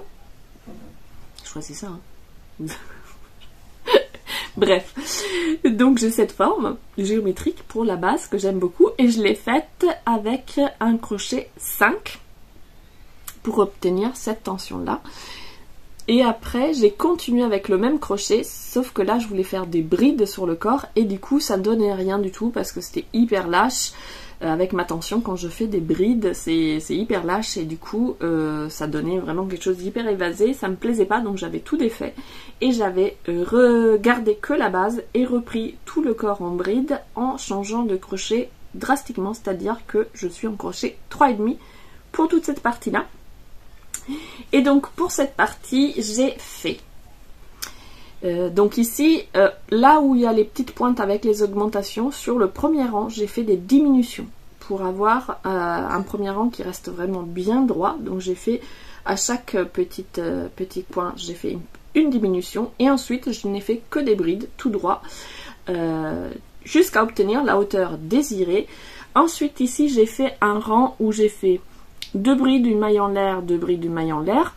Je crois que c'est ça, hein. Bref, donc j'ai cette forme géométrique pour la base que j'aime beaucoup et je l'ai faite avec un crochet 5 pour obtenir cette tension là. Et après j'ai continué avec le même crochet, sauf que là je voulais faire des brides sur le corps et du coup ça ne donnait rien du tout parce que c'était hyper lâche. Avec ma tension, quand je fais des brides, c'est hyper lâche et du coup ça donnait vraiment quelque chose d'hyper évasé, ça me plaisait pas, donc j'avais tout défait et j'avais regardé que la base et repris tout le corps en bride en changeant de crochet drastiquement, c'est-à-dire que je suis en crochet 3,5 pour toute cette partie là. Et donc pour cette partie j'ai fait donc ici, là où il y a les petites pointes avec les augmentations, sur le premier rang, j'ai fait des diminutions pour avoir un premier rang qui reste vraiment bien droit. Donc j'ai fait à chaque petit point, j'ai fait une diminution et ensuite je n'ai fait que des brides tout droit jusqu'à obtenir la hauteur désirée. Ensuite ici, j'ai fait un rang où j'ai fait 2 brides, une maille en l'air, 2 brides, une maille en l'air.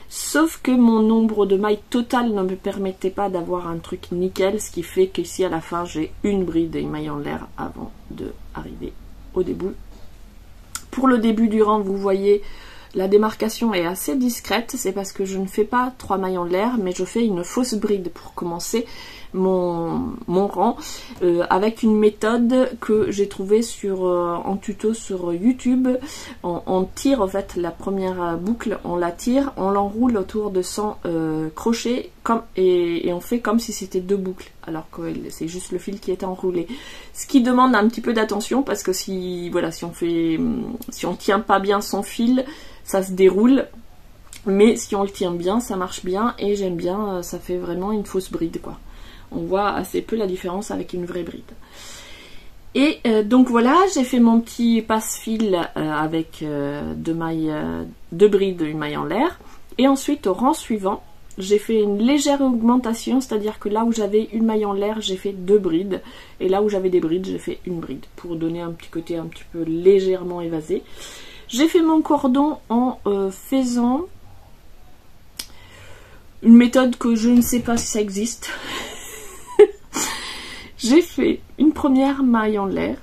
Sauf que mon nombre de mailles total ne me permettait pas d'avoir un truc nickel, ce qui fait qu'ici à la fin j'ai une bride et une maille en l'air avant d'arriver au début. Pour le début du rang, vous voyez, la démarcation est assez discrète, c'est parce que je ne fais pas 3 mailles en l'air, mais je fais une fausse bride pour commencer mon rang avec une méthode que j'ai trouvée en tuto sur YouTube. On tire en fait la première boucle, on la tire, on l'enroule autour de 100 crochets et on fait comme si c'était 2 boucles alors que c'est juste le fil qui est enroulé, ce qui demande un petit peu d'attention parce que si on tient pas bien son fil, ça se déroule. Mais si on le tient bien, ça marche bien et j'aime bien, ça fait vraiment une fausse bride quoi. On voit assez peu la différence avec une vraie bride. Et donc voilà, j'ai fait mon petit passe-fil avec 2 brides, une maille en l'air. Et ensuite au rang suivant, j'ai fait une légère augmentation, c'est-à-dire que là où j'avais une maille en l'air, j'ai fait 2 brides. Et là où j'avais des brides, j'ai fait une bride pour donner un petit côté un petit peu légèrement évasé. J'ai fait mon cordon en faisant une méthode que je ne sais pas si ça existe. J'ai fait une première maille en l'air.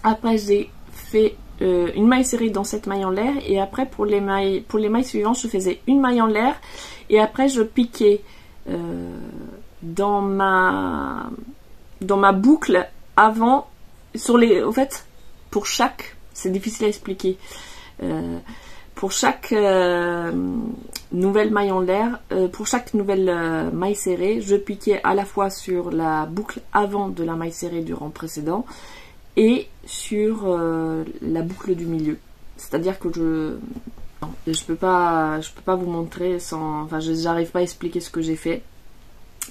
Après j'ai fait une maille serrée dans cette maille en l'air, et après pour les mailles suivantes je faisais une maille en l'air et après je piquais dans ma boucle avant au fait pour chaque, c'est difficile à expliquer, pour chaque nouvelle maille en l'air, pour chaque nouvelle maille serrée, je piquais à la fois sur la boucle avant de la maille serrée du rang précédent et sur la boucle du milieu. C'est-à-dire que je peux pas vous montrer sans, enfin j'arrive pas à expliquer ce que j'ai fait,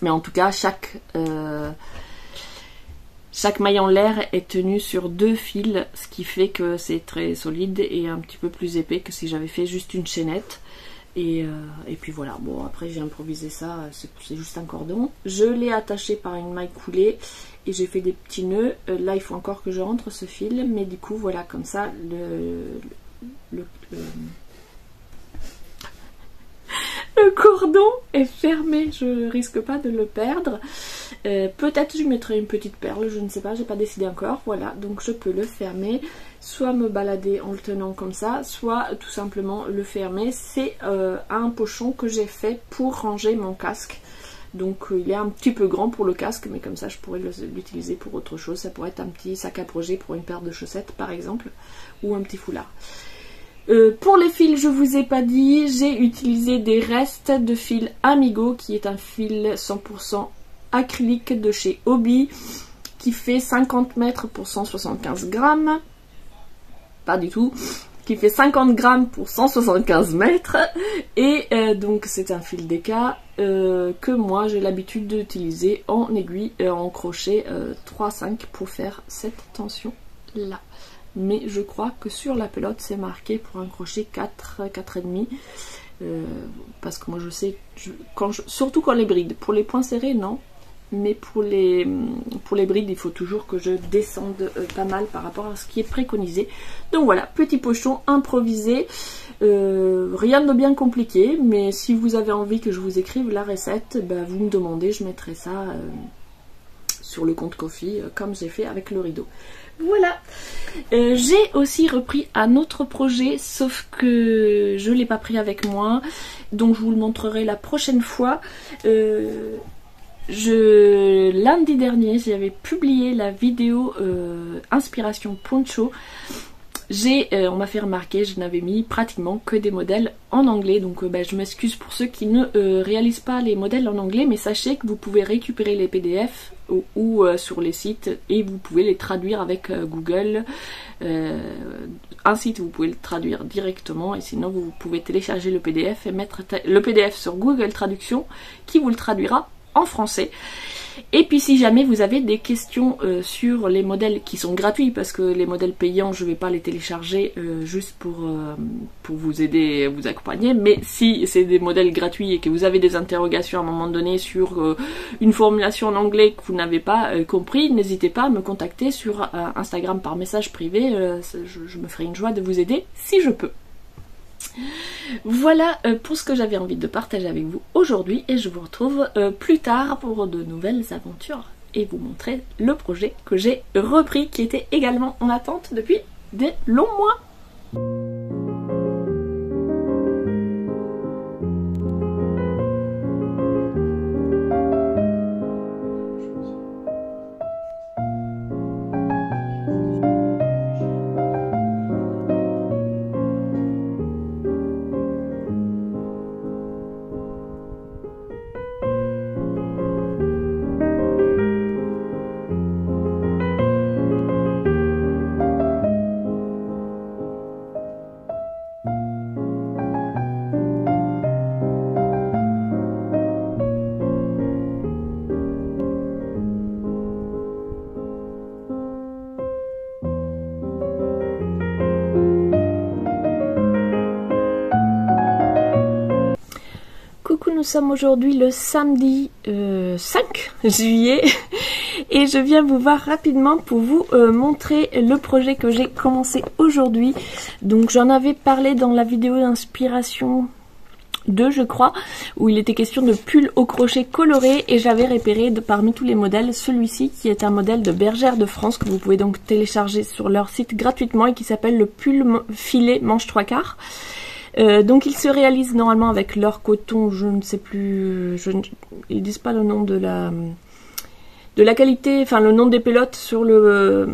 mais en tout cas chaque maille en l'air est tenue sur 2 fils, ce qui fait que c'est très solide et un petit peu plus épais que si j'avais fait juste une chaînette. Et puis voilà, bon après j'ai improvisé ça, c'est juste un cordon. Je l'ai attaché par une maille coulée et j'ai fait des petits nœuds. Là il faut encore que je rentre ce fil, mais du coup voilà, comme ça le cordon est fermé, je risque pas de le perdre. Peut-être je mettrai une petite perle, je ne sais pas, j'ai pas décidé encore. Voilà, donc je peux le fermer, soit me balader en le tenant comme ça, soit tout simplement le fermer. C'est un pochon que j'ai fait pour ranger mon casque. Donc il est un petit peu grand pour le casque, mais comme ça je pourrais l'utiliser pour autre chose. Ça pourrait être un petit sac à projet pour une paire de chaussettes par exemple, ou un petit foulard. Pour les fils, je vous ai pas dit, j'ai utilisé des restes de fil Amigo, qui est un fil 100% acrylique de chez Hobby, qui fait 50 mètres pour 175 grammes. Pas du tout. Qui fait 50 grammes pour 175 mètres. Et donc c'est un fil Deka que moi j'ai l'habitude d'utiliser en aiguille, en crochet 3-5 pour faire cette tension là. Mais je crois que sur la pelote c'est marqué pour un crochet 4,5, parce que moi je sais, surtout quand les brides, pour les points serrés non, mais pour les brides il faut toujours que je descende pas mal par rapport à ce qui est préconisé. Donc voilà, petit pochon improvisé, rien de bien compliqué, mais si vous avez envie que je vous écrive la recette, bah, vous me demandez, je mettrai ça sur le compte Ko-fi comme j'ai fait avec le rideau. Voilà, j'ai aussi repris un autre projet, sauf que je ne l'ai pas pris avec moi, donc je vous le montrerai la prochaine fois. Lundi dernier, j'avais publié la vidéo inspiration poncho. On m'a fait remarquer, je n'avais mis pratiquement que des modèles en anglais, donc je m'excuse pour ceux qui ne réalisent pas les modèles en anglais, mais sachez que vous pouvez récupérer les PDF ou sur les sites et vous pouvez les traduire avec Google. Un site vous pouvez le traduire directement, et sinon vous pouvez télécharger le PDF et mettre le PDF sur Google Traduction qui vous le traduira en français. Et puis si jamais vous avez des questions sur les modèles qui sont gratuits, parce que les modèles payants je ne vais pas les télécharger juste pour vous aider, vous accompagner, mais si c'est des modèles gratuits et que vous avez des interrogations à un moment donné sur une formulation en anglais que vous n'avez pas compris, n'hésitez pas à me contacter sur Instagram par message privé, je me ferai une joie de vous aider si je peux. Voilà pour ce que j'avais envie de partager avec vous aujourd'hui, et je vous retrouve plus tard pour de nouvelles aventures et vous montrer le projet que j'ai repris, qui était également en attente depuis des longs mois. Nous sommes aujourd'hui le samedi 5 juillet et je viens vous voir rapidement pour vous montrer le projet que j'ai commencé aujourd'hui. Donc j'en avais parlé dans la vidéo d'inspiration 2 je crois, où il était question de pull au crochet coloré et j'avais repéré parmi tous les modèles celui-ci qui est un modèle de Bergère de France que vous pouvez donc télécharger sur leur site gratuitement et qui s'appelle le pull filet manche 3/4. Donc ils se réalisent normalement avec leur coton, je ne sais plus, ils disent pas le nom de la qualité, enfin le nom des pelotes sur le...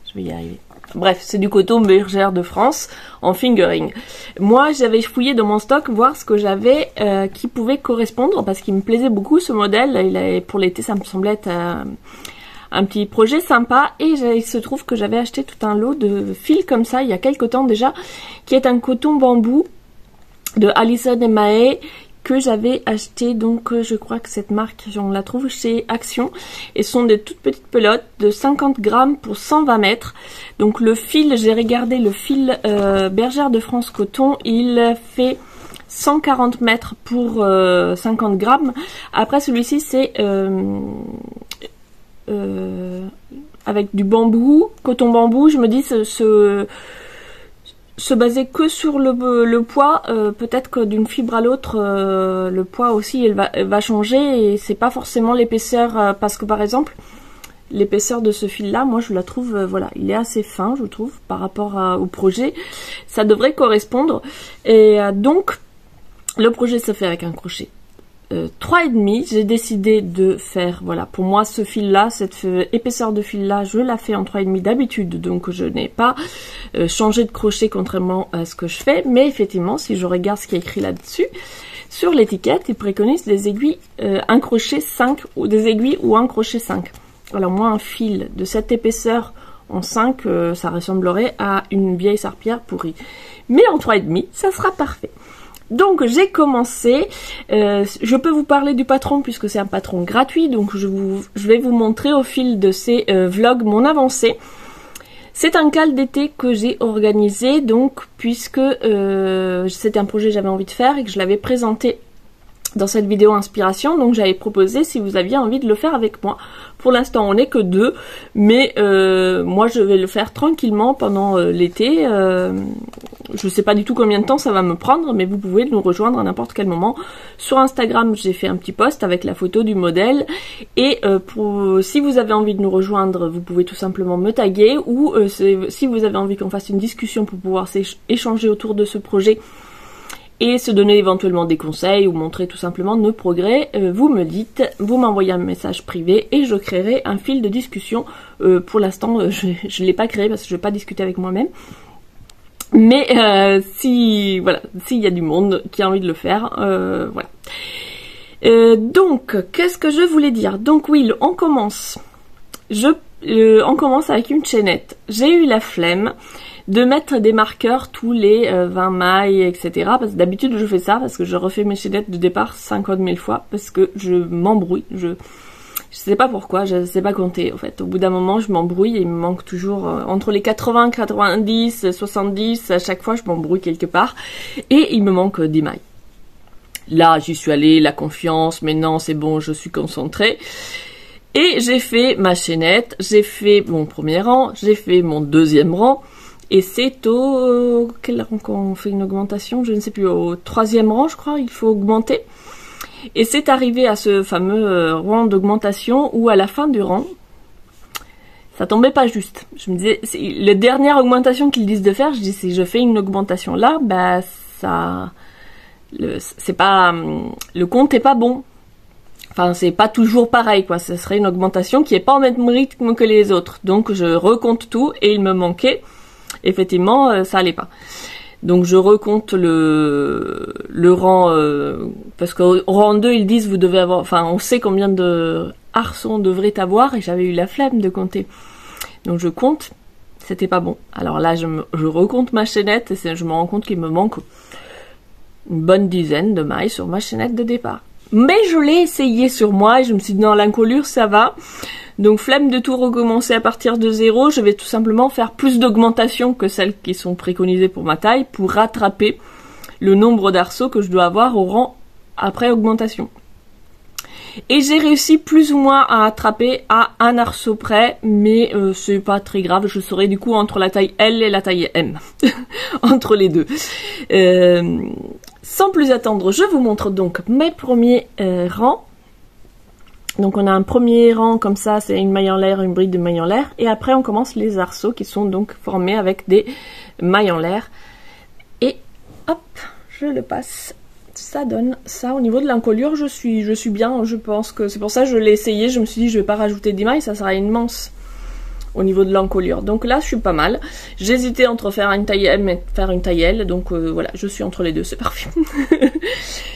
je vais y arriver. Bref, c'est du coton Bergère de France en fingering. Moi, j'avais fouillé dans mon stock voir ce que j'avais qui pouvait correspondre parce qu'il me plaisait beaucoup ce modèle. Pour l'été, ça me semblait être un petit projet sympa. Et il se trouve que j'avais acheté tout un lot de fils comme ça il y a quelques temps déjà, qui est un coton bambou de Alison et Mae, que j'avais acheté, donc je crois que cette marque, on la trouve chez Action, et ce sont des toutes petites pelotes de 50 grammes pour 120 mètres. Donc le fil, j'ai regardé le fil Bergère de France coton, il fait 140 mètres pour 50 grammes. Après celui-ci c'est avec du bambou, coton bambou, je me dis se baser que sur le poids, peut-être que d'une fibre à l'autre, le poids aussi elle va changer et c'est pas forcément l'épaisseur, parce que par exemple, l'épaisseur de ce fil là, moi je la trouve, voilà, il est assez fin je trouve par rapport au projet, ça devrait correspondre et donc le projet se fait avec un crochet 3,5, j'ai décidé de faire, voilà, pour moi ce fil là, cette épaisseur de fil là, je la fais en 3,5 d'habitude, donc je n'ai pas changé de crochet contrairement à ce que je fais, mais effectivement si je regarde ce qui est écrit là-dessus, sur l'étiquette, ils préconisent des aiguilles, un crochet 5, ou des aiguilles ou un crochet 5. Alors moi un fil de cette épaisseur en 5, ça ressemblerait à une vieille serpillière pourrie, mais en 3,5 ça sera parfait. Donc j'ai commencé, je peux vous parler du patron puisque c'est un patron gratuit, donc je vais vous montrer au fil de ces vlogs mon avancée. C'est un cal d'été que j'ai organisé, donc puisque c'était un projet que j'avais envie de faire et que je l'avais présenté dans cette vidéo inspiration, donc j'avais proposé si vous aviez envie de le faire avec moi. Pour l'instant on n'est que 2, mais moi je vais le faire tranquillement pendant l'été. Je sais pas du tout combien de temps ça va me prendre, mais vous pouvez nous rejoindre à n'importe quel moment. Sur Instagram j'ai fait un petit post avec la photo du modèle, et si vous avez envie de nous rejoindre, vous pouvez tout simplement me taguer, ou si vous avez envie qu'on fasse une discussion pour pouvoir échanger autour de ce projet, et se donner éventuellement des conseils ou montrer tout simplement nos progrès, vous me dites, vous m'envoyez un message privé et je créerai un fil de discussion. Pour l'instant, je ne l'ai pas créé parce que je ne vais pas discuter avec moi-même. Mais s'il y a du monde qui a envie de le faire, voilà. Donc, qu'est-ce que je voulais dire? Donc oui, on commence. On commence avec une chaînette. J'ai eu la flemme de mettre des marqueurs tous les 20 mailles, etc. Parce que d'habitude je fais ça, parce que je refais mes chaînettes de départ 50 000 fois, parce que je m'embrouille, je sais pas pourquoi, je sais pas compter en fait. Au bout d'un moment je m'embrouille et il me manque toujours entre les 80, 90, 70, à chaque fois je m'embrouille quelque part, et il me manque des mailles. Là j'y suis allée, la confiance, mais non c'est bon, je suis concentrée. Et j'ai fait ma chaînette, j'ai fait mon premier rang, j'ai fait mon deuxième rang, et c'est au... quel rang qu'on fait une augmentation? Je ne sais plus, au 3e rang je crois, il faut augmenter. Et c'est arrivé à ce fameux rang d'augmentation où à la fin du rang, ça tombait pas juste. Je me disais, les dernières augmentations qu'ils disent de faire, je dis si je fais une augmentation là, bah ça... c'est pas... le compte est pas bon. Enfin, c'est pas toujours pareil, quoi. Ce serait une augmentation qui est pas au même rythme que les autres. Donc, je recompte tout et il me manquait. Effectivement, ça allait pas. Donc, je recompte le rang, parce qu'au rang 2, ils disent, vous devez avoir, enfin, on sait combien de arçons devrait avoir, et j'avais eu la flemme de compter. Donc, je compte. C'était pas bon. Alors là, je recompte ma chaînette et je me rends compte qu'il me manque une bonne dizaine de mailles sur ma chaînette de départ. Mais je l'ai essayé sur moi et je me suis dit non, l'encolure ça va. Donc flemme de tout recommencer à partir de 0, je vais tout simplement faire plus d'augmentations que celles qui sont préconisées pour ma taille pour rattraper le nombre d'arceaux que je dois avoir au rang après augmentation. Et j'ai réussi plus ou moins à attraper à un arceau près, mais c'est pas très grave, je serai du coup entre la taille L et la taille M, entre les deux. Sans plus attendre, je vous montre donc mes premiers rangs. Donc on a un premier rang comme ça, c'est une maille en l'air, une bride de maille en l'air. Et après on commence les arceaux qui sont donc formés avec des mailles en l'air. Et hop, je le passe. Ça donne ça. Au niveau de l'encolure, je suis bien. Je pense que c'est pour ça que je l'ai essayé. Je me suis dit je vais pas rajouter des mailles, ça sera immense au niveau de l'encolure. Donc là je suis pas mal. J'hésitais entre faire une taille M et faire une taille L. Donc voilà, je suis entre les deux, c'est parfait.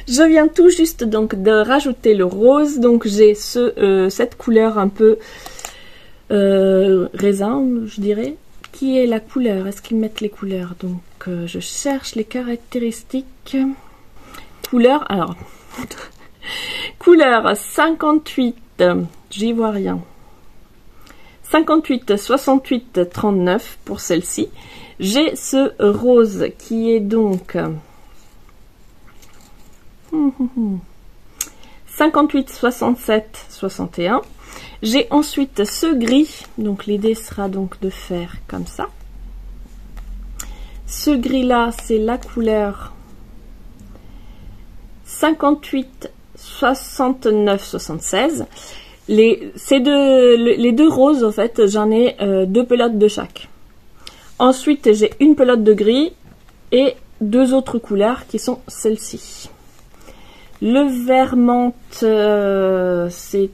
Je viens tout juste donc de rajouter le rose. Donc j'ai cette couleur un peu raisin, je dirais. Qui est la couleur? Est-ce qu'ils mettent les couleurs? Donc je cherche les caractéristiques. Couleur, alors couleur 58, j'y vois rien. 58, 68, 39 pour celle-ci. J'ai ce rose qui est donc 58, 67, 61. J'ai ensuite ce gris, donc l'idée sera donc de faire comme ça. Ce gris là, c'est la couleur 58, 69, 76. Les deux roses, en fait, j'en ai deux pelotes de chaque. Ensuite, j'ai une pelote de gris et deux autres couleurs qui sont celles-ci. Le vert menthe, c'est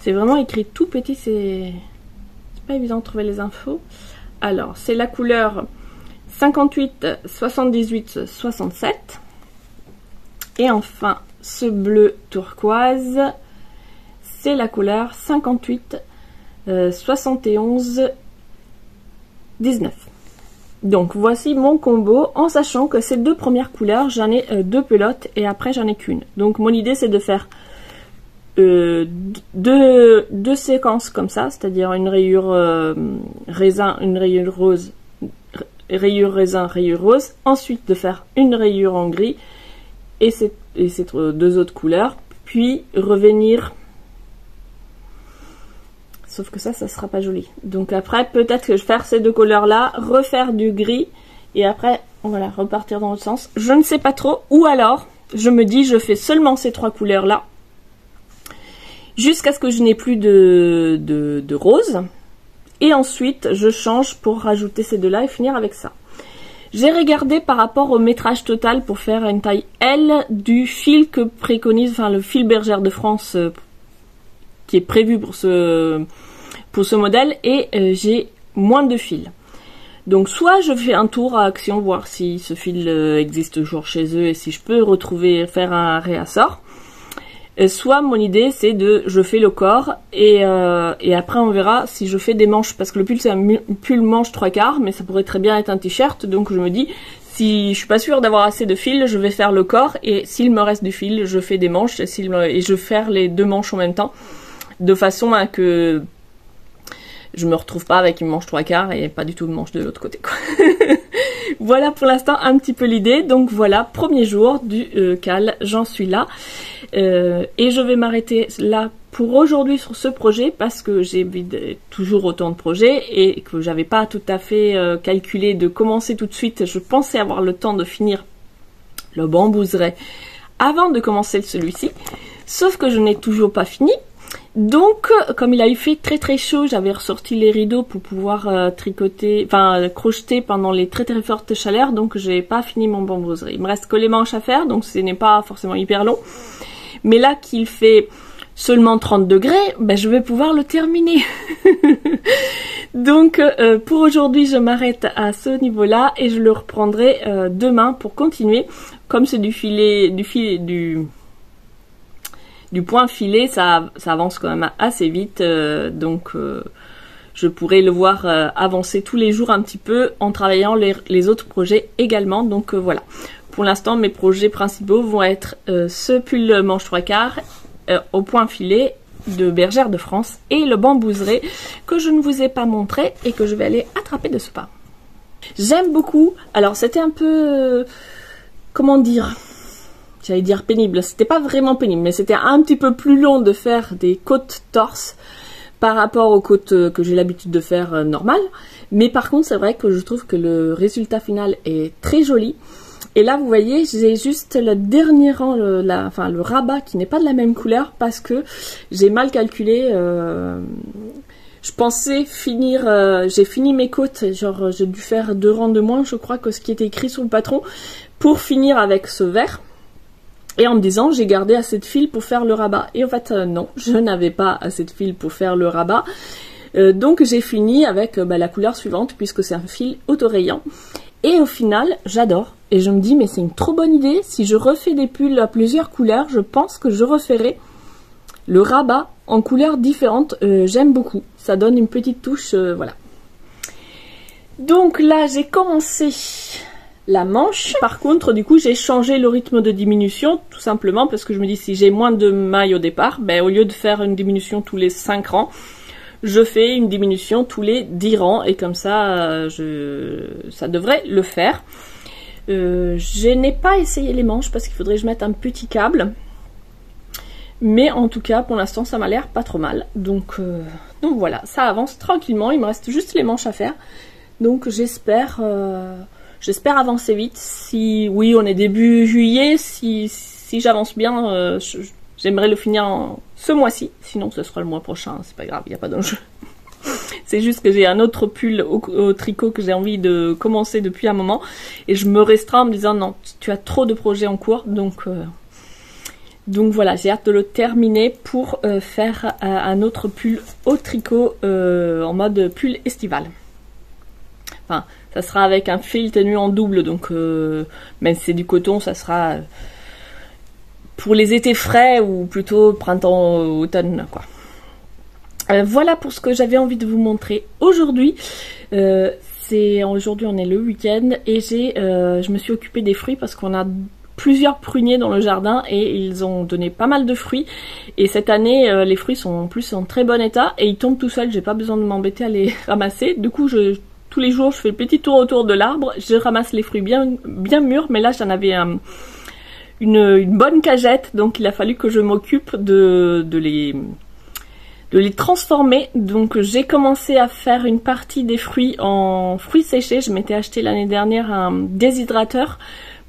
vraiment écrit tout petit, c'est pas évident de trouver les infos. Alors, c'est la couleur 58, 78, 67. Et enfin, ce bleu turquoise, c'est la couleur 58, 71, 19. Donc voici mon combo, en sachant que ces deux premières couleurs, j'en ai deux pelotes et après j'en ai qu'une. Donc mon idée c'est de faire deux séquences comme ça, c'est-à-dire une rayure raisin, une rayure rose, rayure raisin, rayure rose. Ensuite de faire une rayure en gris et ces deux autres couleurs, puis revenir, sauf que ça sera pas joli. Donc après peut-être que je vais faire ces deux couleurs là, refaire du gris et après voilà, repartir dans l'autre sens, je ne sais pas trop. Ou alors je me dis je fais seulement ces trois couleurs là jusqu'à ce que je n'ai plus de rose, et ensuite je change pour rajouter ces deux là et finir avec ça. J'ai regardé par rapport au métrage total pour faire une taille L du fil que préconise, enfin le fil Bergère de France qui est prévu pour ce modèle, et j'ai moins de fil. Donc soit je fais un tour à Action voir si ce fil existe toujours chez eux et si je peux faire un réassort. Soit mon idée c'est je fais le corps et après on verra si je fais des manches, parce que le pull c'est un pull manche 3/4, mais ça pourrait très bien être un t-shirt. Donc je me dis, si je suis pas sûre d'avoir assez de fil, je vais faire le corps, et s'il me reste du fil, je fais des manches et je vais faire les deux manches en même temps, de façon à que je me retrouve pas avec une manche 3/4 et pas du tout de manche de l'autre côté, quoi. Voilà pour l'instant un petit peu l'idée. Donc voilà, premier jour du cal, j'en suis là. Et je vais m'arrêter là pour aujourd'hui sur ce projet, parce que j'ai toujours autant de projets et que j'avais pas tout à fait calculé de commencer tout de suite. Je pensais avoir le temps de finir le bambouseret avant de commencer celui-ci, sauf que je n'ai toujours pas fini. Donc comme il a eu fait très très chaud, j'avais ressorti les rideaux pour pouvoir crocheter pendant les très très fortes chaleurs, donc j'ai pas fini mon bambouseret. Il me reste que les manches à faire, donc ce n'est pas forcément hyper long. Mais là qu'il fait seulement 30 degrés, ben, je vais pouvoir le terminer. Donc pour aujourd'hui je m'arrête à ce niveau là et je le reprendrai demain pour continuer. Comme c'est du point filé, ça avance quand même assez vite, donc je pourrais le voir avancer tous les jours un petit peu en travaillant les autres projets également. Donc voilà, pour l'instant mes projets principaux vont être ce pull manche 3/4 au point filé de Bergère de France et le bambouseret que je ne vous ai pas montré et que je vais aller attraper de ce pas. J'aime beaucoup, alors c'était un peu, comment dire, j'allais dire pénible, c'était pas vraiment pénible, mais c'était un petit peu plus long de faire des côtes torse par rapport aux côtes que j'ai l'habitude de faire normales. Mais par contre, c'est vrai que je trouve que le résultat final est très joli. Et là, vous voyez, j'ai juste le dernier rang, le rabat qui n'est pas de la même couleur parce que j'ai mal calculé. Je pensais finir, j'ai fini mes côtes, genre j'ai dû faire 2 rangs de moins, je crois, que ce qui était écrit sur le patron, pour finir avec ce vert. Et en me disant, j'ai gardé assez de fil pour faire le rabat. Et en fait, non, je n'avais pas assez de fil pour faire le rabat. Donc j'ai fini avec la couleur suivante, puisque c'est un fil autorayant. Et au final, j'adore. Et je me dis, mais c'est une trop bonne idée. Si je refais des pulls à plusieurs couleurs, je pense que je referai le rabat en couleurs différentes. J'aime beaucoup. Ça donne une petite touche, voilà. Donc là, j'ai commencé la manche. Par contre, du coup, j'ai changé le rythme de diminution, tout simplement parce que je me dis, si j'ai moins de mailles au départ, au lieu de faire une diminution tous les 5 rangs, je fais une diminution tous les 10 rangs et comme ça, ça devrait le faire. Je n'ai pas essayé les manches parce qu'il faudrait que je mette un petit câble. Mais en tout cas, pour l'instant, ça m'a l'air pas trop mal. Donc voilà, ça avance tranquillement. Il me reste juste les manches à faire. Donc j'espère avancer vite. Si oui, on est début juillet, si j'avance bien, j'aimerais le finir ce mois-ci, sinon ce sera le mois prochain, c'est pas grave, il n'y a pas d'enjeu. C'est juste que j'ai un autre pull au tricot que j'ai envie de commencer depuis un moment, et je me restreins en me disant non, tu as trop de projets en cours, donc voilà, j'ai hâte de le terminer pour faire un autre pull au tricot en mode pull estival. Enfin, ça sera avec un fil tenu en double, donc même si c'est du coton, ça sera pour les étés frais ou plutôt printemps-automne, quoi. Voilà pour ce que j'avais envie de vous montrer aujourd'hui. Aujourd'hui on est le week-end et je me suis occupée des fruits parce qu'on a plusieurs pruniers dans le jardin et ils ont donné pas mal de fruits. Et cette année les fruits sont en plus en très bon état et ils tombent tout seuls, j'ai pas besoin de m'embêter à les ramasser. Du coup tous les jours je fais le petit tour autour de l'arbre, je ramasse les fruits bien mûrs, mais là j'en avais une bonne cagette, donc il a fallu que je m'occupe de les transformer. Donc j'ai commencé à faire une partie des fruits en fruits séchés. Je m'étais acheté l'année dernière un déshydrateur,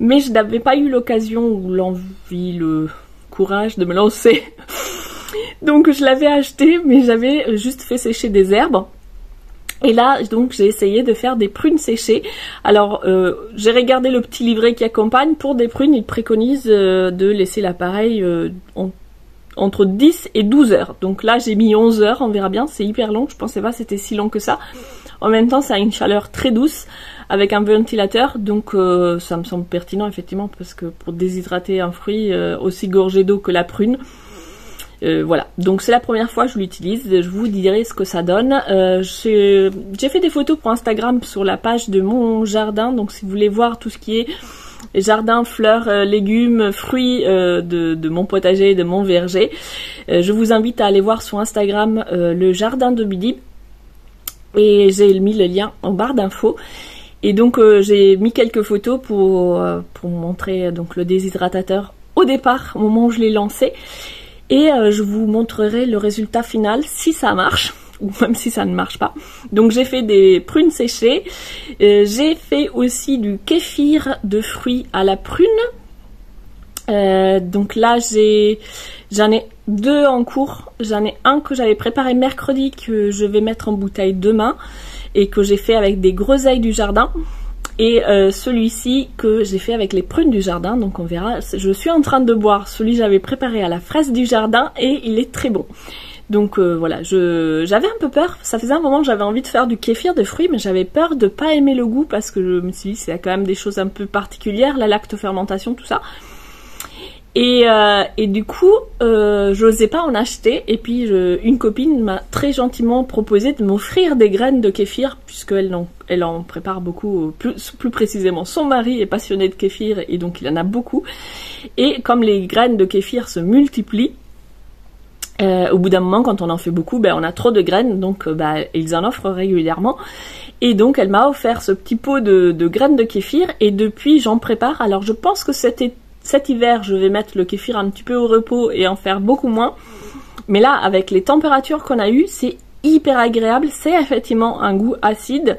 mais je n'avais pas eu l'occasion ou l'envie, le courage de me lancer. Donc je l'avais acheté, mais j'avais juste fait sécher des herbes. Et là, donc, j'ai essayé de faire des prunes séchées. Alors, j'ai regardé le petit livret qui accompagne. Pour des prunes, il préconise de laisser l'appareil entre 10 et 12 heures. Donc là, j'ai mis 11 heures, on verra bien. C'est hyper long, je pensais pas que c'était si long que ça. En même temps, ça a une chaleur très douce avec un ventilateur. Donc, ça me semble pertinent, effectivement, parce que pour déshydrater un fruit aussi gorgé d'eau que la prune, voilà, donc c'est la première fois que je l'utilise, je vous dirai ce que ça donne. J'ai fait des photos pour Instagram sur la page de mon jardin, donc si vous voulez voir tout ce qui est jardin, fleurs, légumes, fruits de mon potager, de mon verger, je vous invite à aller voir sur Instagram le jardin de Bidi, et j'ai mis le lien en barre d'infos. Et donc j'ai mis quelques photos pour montrer donc le déshydratateur au départ, au moment où je l'ai lancé. Et je vous montrerai le résultat final si ça marche ou même si ça ne marche pas. Donc j'ai fait des prunes séchées, j'ai fait aussi du kéfir de fruits à la prune. Donc là j'en ai 2 en cours. J'en ai un que j'avais préparé mercredi que je vais mettre en bouteille demain et que j'ai fait avec des groseilles du jardin. Et celui-ci que j'ai fait avec les prunes du jardin, donc on verra. Je suis en train de boire celui que j'avais préparé à la fraise du jardin et il est très bon. Donc voilà, j'avais un peu peur, ça faisait un moment que j'avais envie de faire du kéfir de fruits, mais j'avais peur de pas aimer le goût parce que je me suis dit c'est quand même des choses un peu particulières, la lactofermentation, tout ça. Et du coup, j'osais pas en acheter. Et puis, une copine m'a très gentiment proposé de m'offrir des graines de kéfir, puisqu'elle en prépare beaucoup. Plus précisément, son mari est passionné de kéfir et donc il en a beaucoup. Et comme les graines de kéfir se multiplient, au bout d'un moment, quand on en fait beaucoup, on a trop de graines, donc ils en offrent régulièrement. Et donc, elle m'a offert ce petit pot de graines de kéfir et depuis, j'en prépare. Alors, je pense que cet hiver, je vais mettre le kéfir un petit peu au repos et en faire beaucoup moins. Mais là, avec les températures qu'on a eues, c'est hyper agréable. C'est effectivement un goût acide,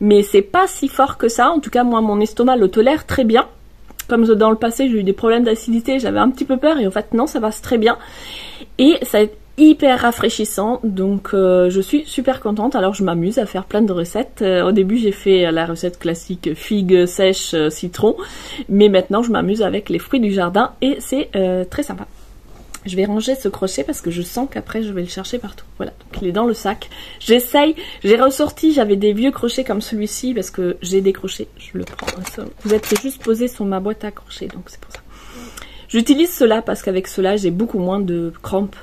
mais c'est pas si fort que ça. En tout cas, moi, mon estomac le tolère très bien. comme dans le passé j'ai eu des problèmes d'acidité, j'avais un petit peu peur et en fait non, ça passe très bien. Et ça est hyper rafraîchissant, donc je suis super contente. Alors je m'amuse à faire plein de recettes. Au début j'ai fait la recette classique figues sèches citron, mais maintenant je m'amuse avec les fruits du jardin et c'est très sympa. Je vais ranger ce crochet parce que je sens qu'après je vais le chercher partout. Voilà, donc il est dans le sac. J'essaye, j'ai ressorti, j'avais des vieux crochets comme celui-ci parce que j'ai des crochets. Je le prends. Vous êtes juste posé sur ma boîte à crochets, donc c'est pour ça. J'utilise cela parce qu'avec cela j'ai beaucoup moins de crampes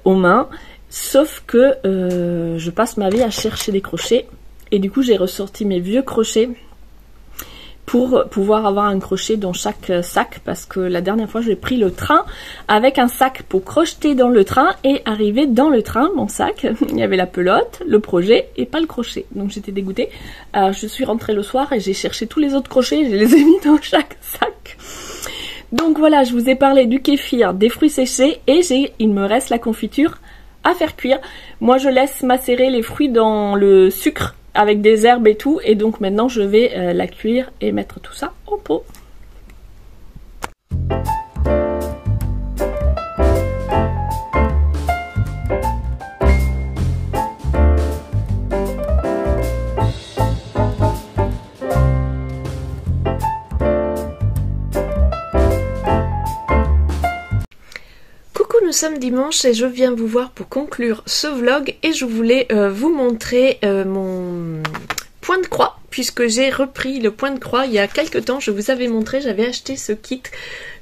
aux mains. Sauf que je passe ma vie à chercher des crochets. Et du coup j'ai ressorti mes vieux crochets pour pouvoir avoir un crochet dans chaque sac, parce que la dernière fois j'ai pris le train avec un sac pour crocheter dans le train et arrivé dans le train, mon sac, il y avait la pelote, le projet et pas le crochet, donc j'étais dégoûtée. Alors je suis rentrée le soir et j'ai cherché tous les autres crochets, je les ai mis dans chaque sac. Donc voilà, je vous ai parlé du kéfir, des fruits séchés et il me reste la confiture à faire cuire. Moi je laisse macérer les fruits dans le sucre avec des herbes et tout, et donc maintenant je vais la cuire et mettre tout ça au pot. Nous sommes dimanche et je viens vous voir pour conclure ce vlog et je voulais vous montrer mon point de croix, puisque j'ai repris le point de croix il y a quelques temps. Je vous avais montré, j'avais acheté ce kit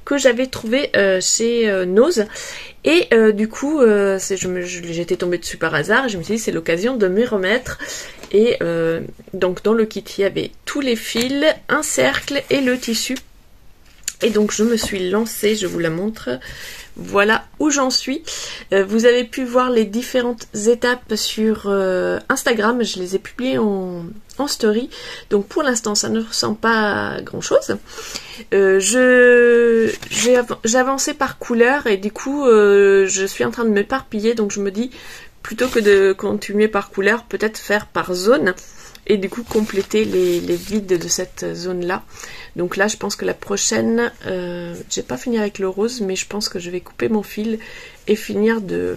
que j'avais trouvé chez Nose et du coup j'étais tombée dessus par hasard et je me suis dit c'est l'occasion de m'y remettre. Et donc dans le kit il y avait tous les fils, un cercle et le tissu. Et donc je me suis lancée, je vous la montre, voilà où j'en suis. Vous avez pu voir les différentes étapes sur Instagram, je les ai publiées en story. Donc pour l'instant ça ne ressemble pas à grand chose. J'ai avancé par couleur et du coup je suis en train de m'éparpiller, donc je me dis plutôt que de continuer par couleur, peut-être faire par zone. Et du coup compléter les vides de cette zone là. Donc là je pense que la prochaine, j'ai pas fini avec le rose, mais je pense que je vais couper mon fil et finir de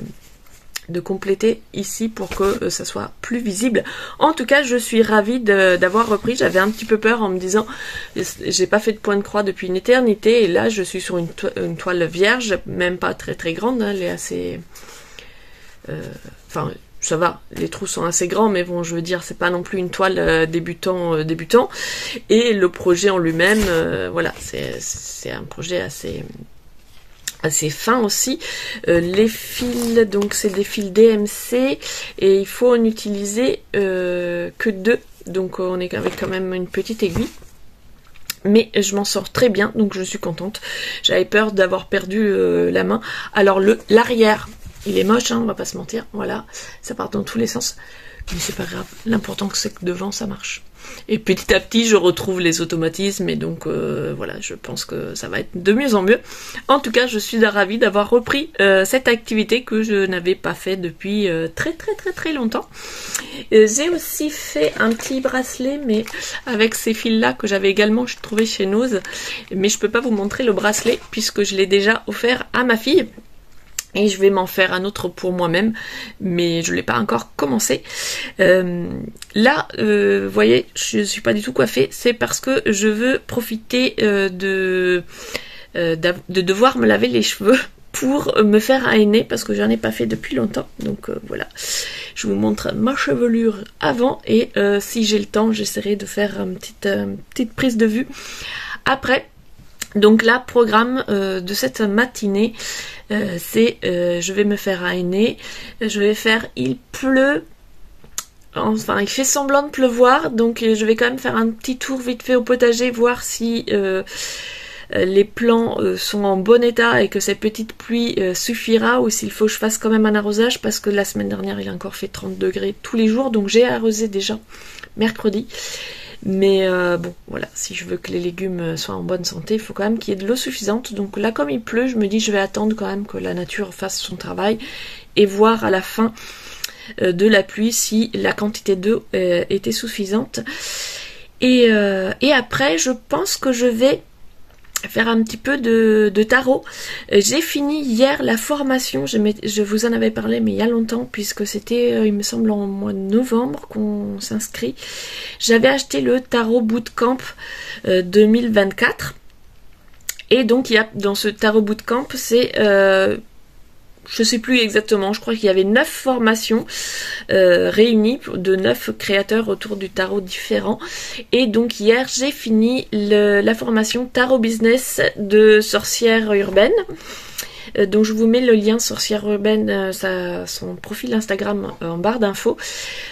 compléter ici pour que ça soit plus visible. En tout cas je suis ravie d'avoir repris. J'avais un petit peu peur en me disant j'ai pas fait de point de croix depuis une éternité, et là je suis sur une toile vierge, même pas très très grande, hein, elle est assez... Enfin... ça va, les trous sont assez grands, mais bon, je veux dire, c'est pas non plus une toile débutant. Et le projet en lui-même, voilà, c'est un projet assez fin aussi. Les fils, donc c'est des fils DMC, et il faut en utiliser que 2. Donc on est avec quand même une petite aiguille. Mais je m'en sors très bien, donc je suis contente. J'avais peur d'avoir perdu la main. Alors l'arrière... il est moche, hein, on va pas se mentir, voilà, ça part dans tous les sens, mais c'est pas grave, l'important c'est que devant ça marche. Et petit à petit je retrouve les automatismes et donc voilà, je pense que ça va être de mieux en mieux. En tout cas je suis ravie d'avoir repris cette activité que je n'avais pas fait depuis très longtemps. J'ai aussi fait un petit bracelet, mais avec ces fils là que j'avais également trouvé chez Nose, mais je peux pas vous montrer le bracelet puisque je l'ai déjà offert à ma fille. Et je vais m'en faire un autre pour moi-même, mais je ne l'ai pas encore commencé. Là, vous voyez, je ne suis pas du tout coiffée. C'est parce que je veux profiter de devoir me laver les cheveux pour me faire un henné, parce que j'en ai pas fait depuis longtemps. Donc voilà, je vous montre ma chevelure avant, et si j'ai le temps, j'essaierai de faire une petite prise de vue après. Donc là, programme de cette matinée, c'est je vais me faire un henné, je vais faire il pleut, enfin il fait semblant de pleuvoir, donc je vais quand même faire un petit tour vite fait au potager, voir si les plants sont en bon état et que cette petite pluie suffira, ou s'il faut que je fasse quand même un arrosage, parce que la semaine dernière il a encore fait 30 degrés tous les jours, donc j'ai arrosé déjà mercredi. Mais bon, voilà, si je veux que les légumes soient en bonne santé, il faut quand même qu'il y ait de l'eau suffisante. Donc là, comme il pleut, je me dis je vais attendre quand même que la nature fasse son travail et voir à la fin de la pluie si la quantité d'eau était suffisante. Et après, je pense que je vais faire un petit peu de tarot. J'ai fini hier la formation, je vous en avais parlé mais il y a longtemps, puisque c'était il me semble en mois de novembre qu'on s'inscrit. J'avais acheté le Tarot Bootcamp 2024 et donc il y a dans ce Tarot Bootcamp, c'est je sais plus exactement, je crois qu'il y avait 9 formations réunies de 9 créateurs autour du tarot différents. Et donc hier j'ai fini la formation Tarot Business de sorcière urbaine. Donc je vous mets le lien sorcière urbaine, son profil Instagram en barre d'infos.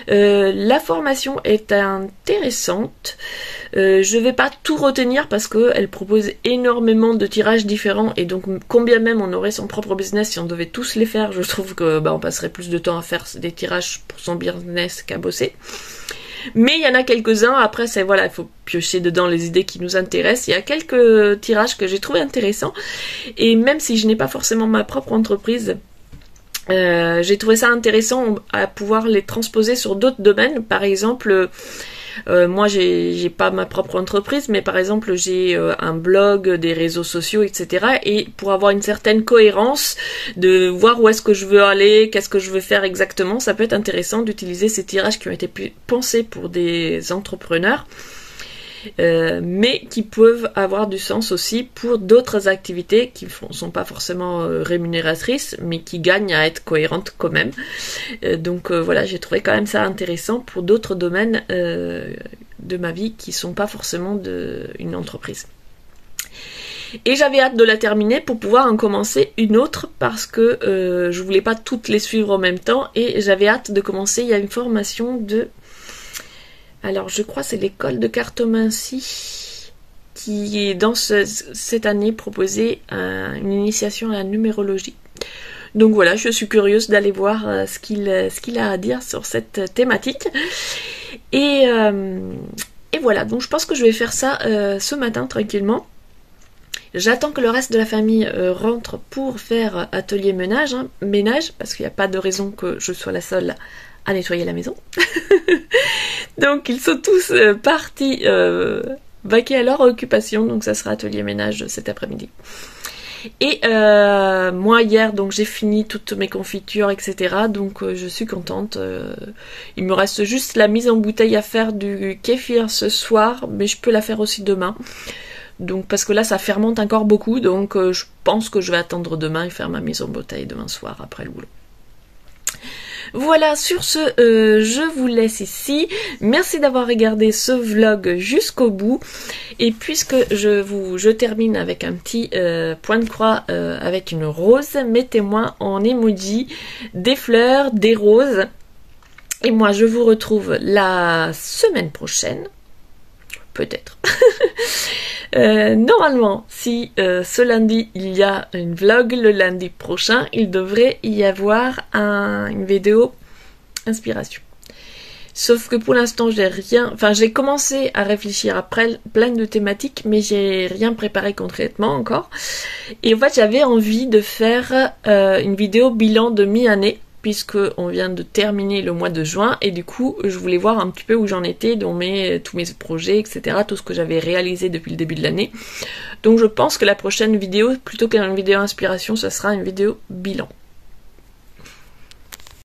La formation est intéressante. Je vais pas tout retenir parce qu'elle propose énormément de tirages différents et donc combien même on aurait son propre business, si on devait tous les faire, je trouve que on passerait plus de temps à faire des tirages pour son business qu'à bosser. Mais il y en a quelques-uns, après c'est voilà, il faut piocher dedans les idées qui nous intéressent. Il y a quelques tirages que j'ai trouvé intéressants, et même si je n'ai pas forcément ma propre entreprise, j'ai trouvé ça intéressant à pouvoir les transposer sur d'autres domaines. Par exemple, moi j'ai pas ma propre entreprise, mais par exemple j'ai un blog, des réseaux sociaux, etc. Et pour avoir une certaine cohérence, de voir où est-ce que je veux aller, qu'est-ce que je veux faire exactement, ça peut être intéressant d'utiliser ces tirages qui ont été pensés pour des entrepreneurs, mais qui peuvent avoir du sens aussi pour d'autres activités qui sont pas forcément rémunératrices, mais qui gagnent à être cohérentes quand même. Donc voilà, j'ai trouvé quand même ça intéressant pour d'autres domaines de ma vie qui sont pas forcément une entreprise. Et j'avais hâte de la terminer pour pouvoir en commencer une autre, parce que je voulais pas toutes les suivre en même temps, et j'avais hâte de commencer. Il y a une formation de... Alors je crois que c'est l'école de cartomancie qui est dans cette année proposé une initiation à la numérologie. Donc voilà, je suis curieuse d'aller voir ce qu'il a à dire sur cette thématique. Et voilà, donc je pense que je vais faire ça ce matin tranquillement. J'attends que le reste de la famille rentre pour faire atelier ménage, parce qu'il n'y a pas de raison que je sois la seule à nettoyer la maison. Donc ils sont tous partis vaquer à leur occupation, donc ça sera atelier ménage cet après-midi. Et moi hier, donc j'ai fini toutes mes confitures, etc. Donc je suis contente. Il me reste juste la mise en bouteille à faire du kéfir ce soir, mais je peux la faire aussi demain. Donc parce que là ça fermente encore beaucoup, donc je pense que je vais attendre demain et faire ma mise en bouteille demain soir après le boulot. Voilà, sur ce, je vous laisse ici. Merci d'avoir regardé ce vlog jusqu'au bout. Et puisque je termine avec un petit point de croix avec une rose, mettez-moi en emoji des fleurs, des roses. Et moi, je vous retrouve la semaine prochaine. Peut-être. Normalement, si ce lundi il y a une vlog, le lundi prochain il devrait y avoir une vidéo inspiration. Sauf que pour l'instant j'ai commencé à réfléchir à plein de thématiques, mais j'ai rien préparé concrètement encore. Et en fait j'avais envie de faire une vidéo bilan de mi-année, puisque on vient de terminer le mois de juin, et du coup je voulais voir un petit peu où j'en étais dans tous mes projets, etc., tout ce que j'avais réalisé depuis le début de l'année. Donc je pense que la prochaine vidéo, plutôt qu'une vidéo inspiration, ça sera une vidéo bilan.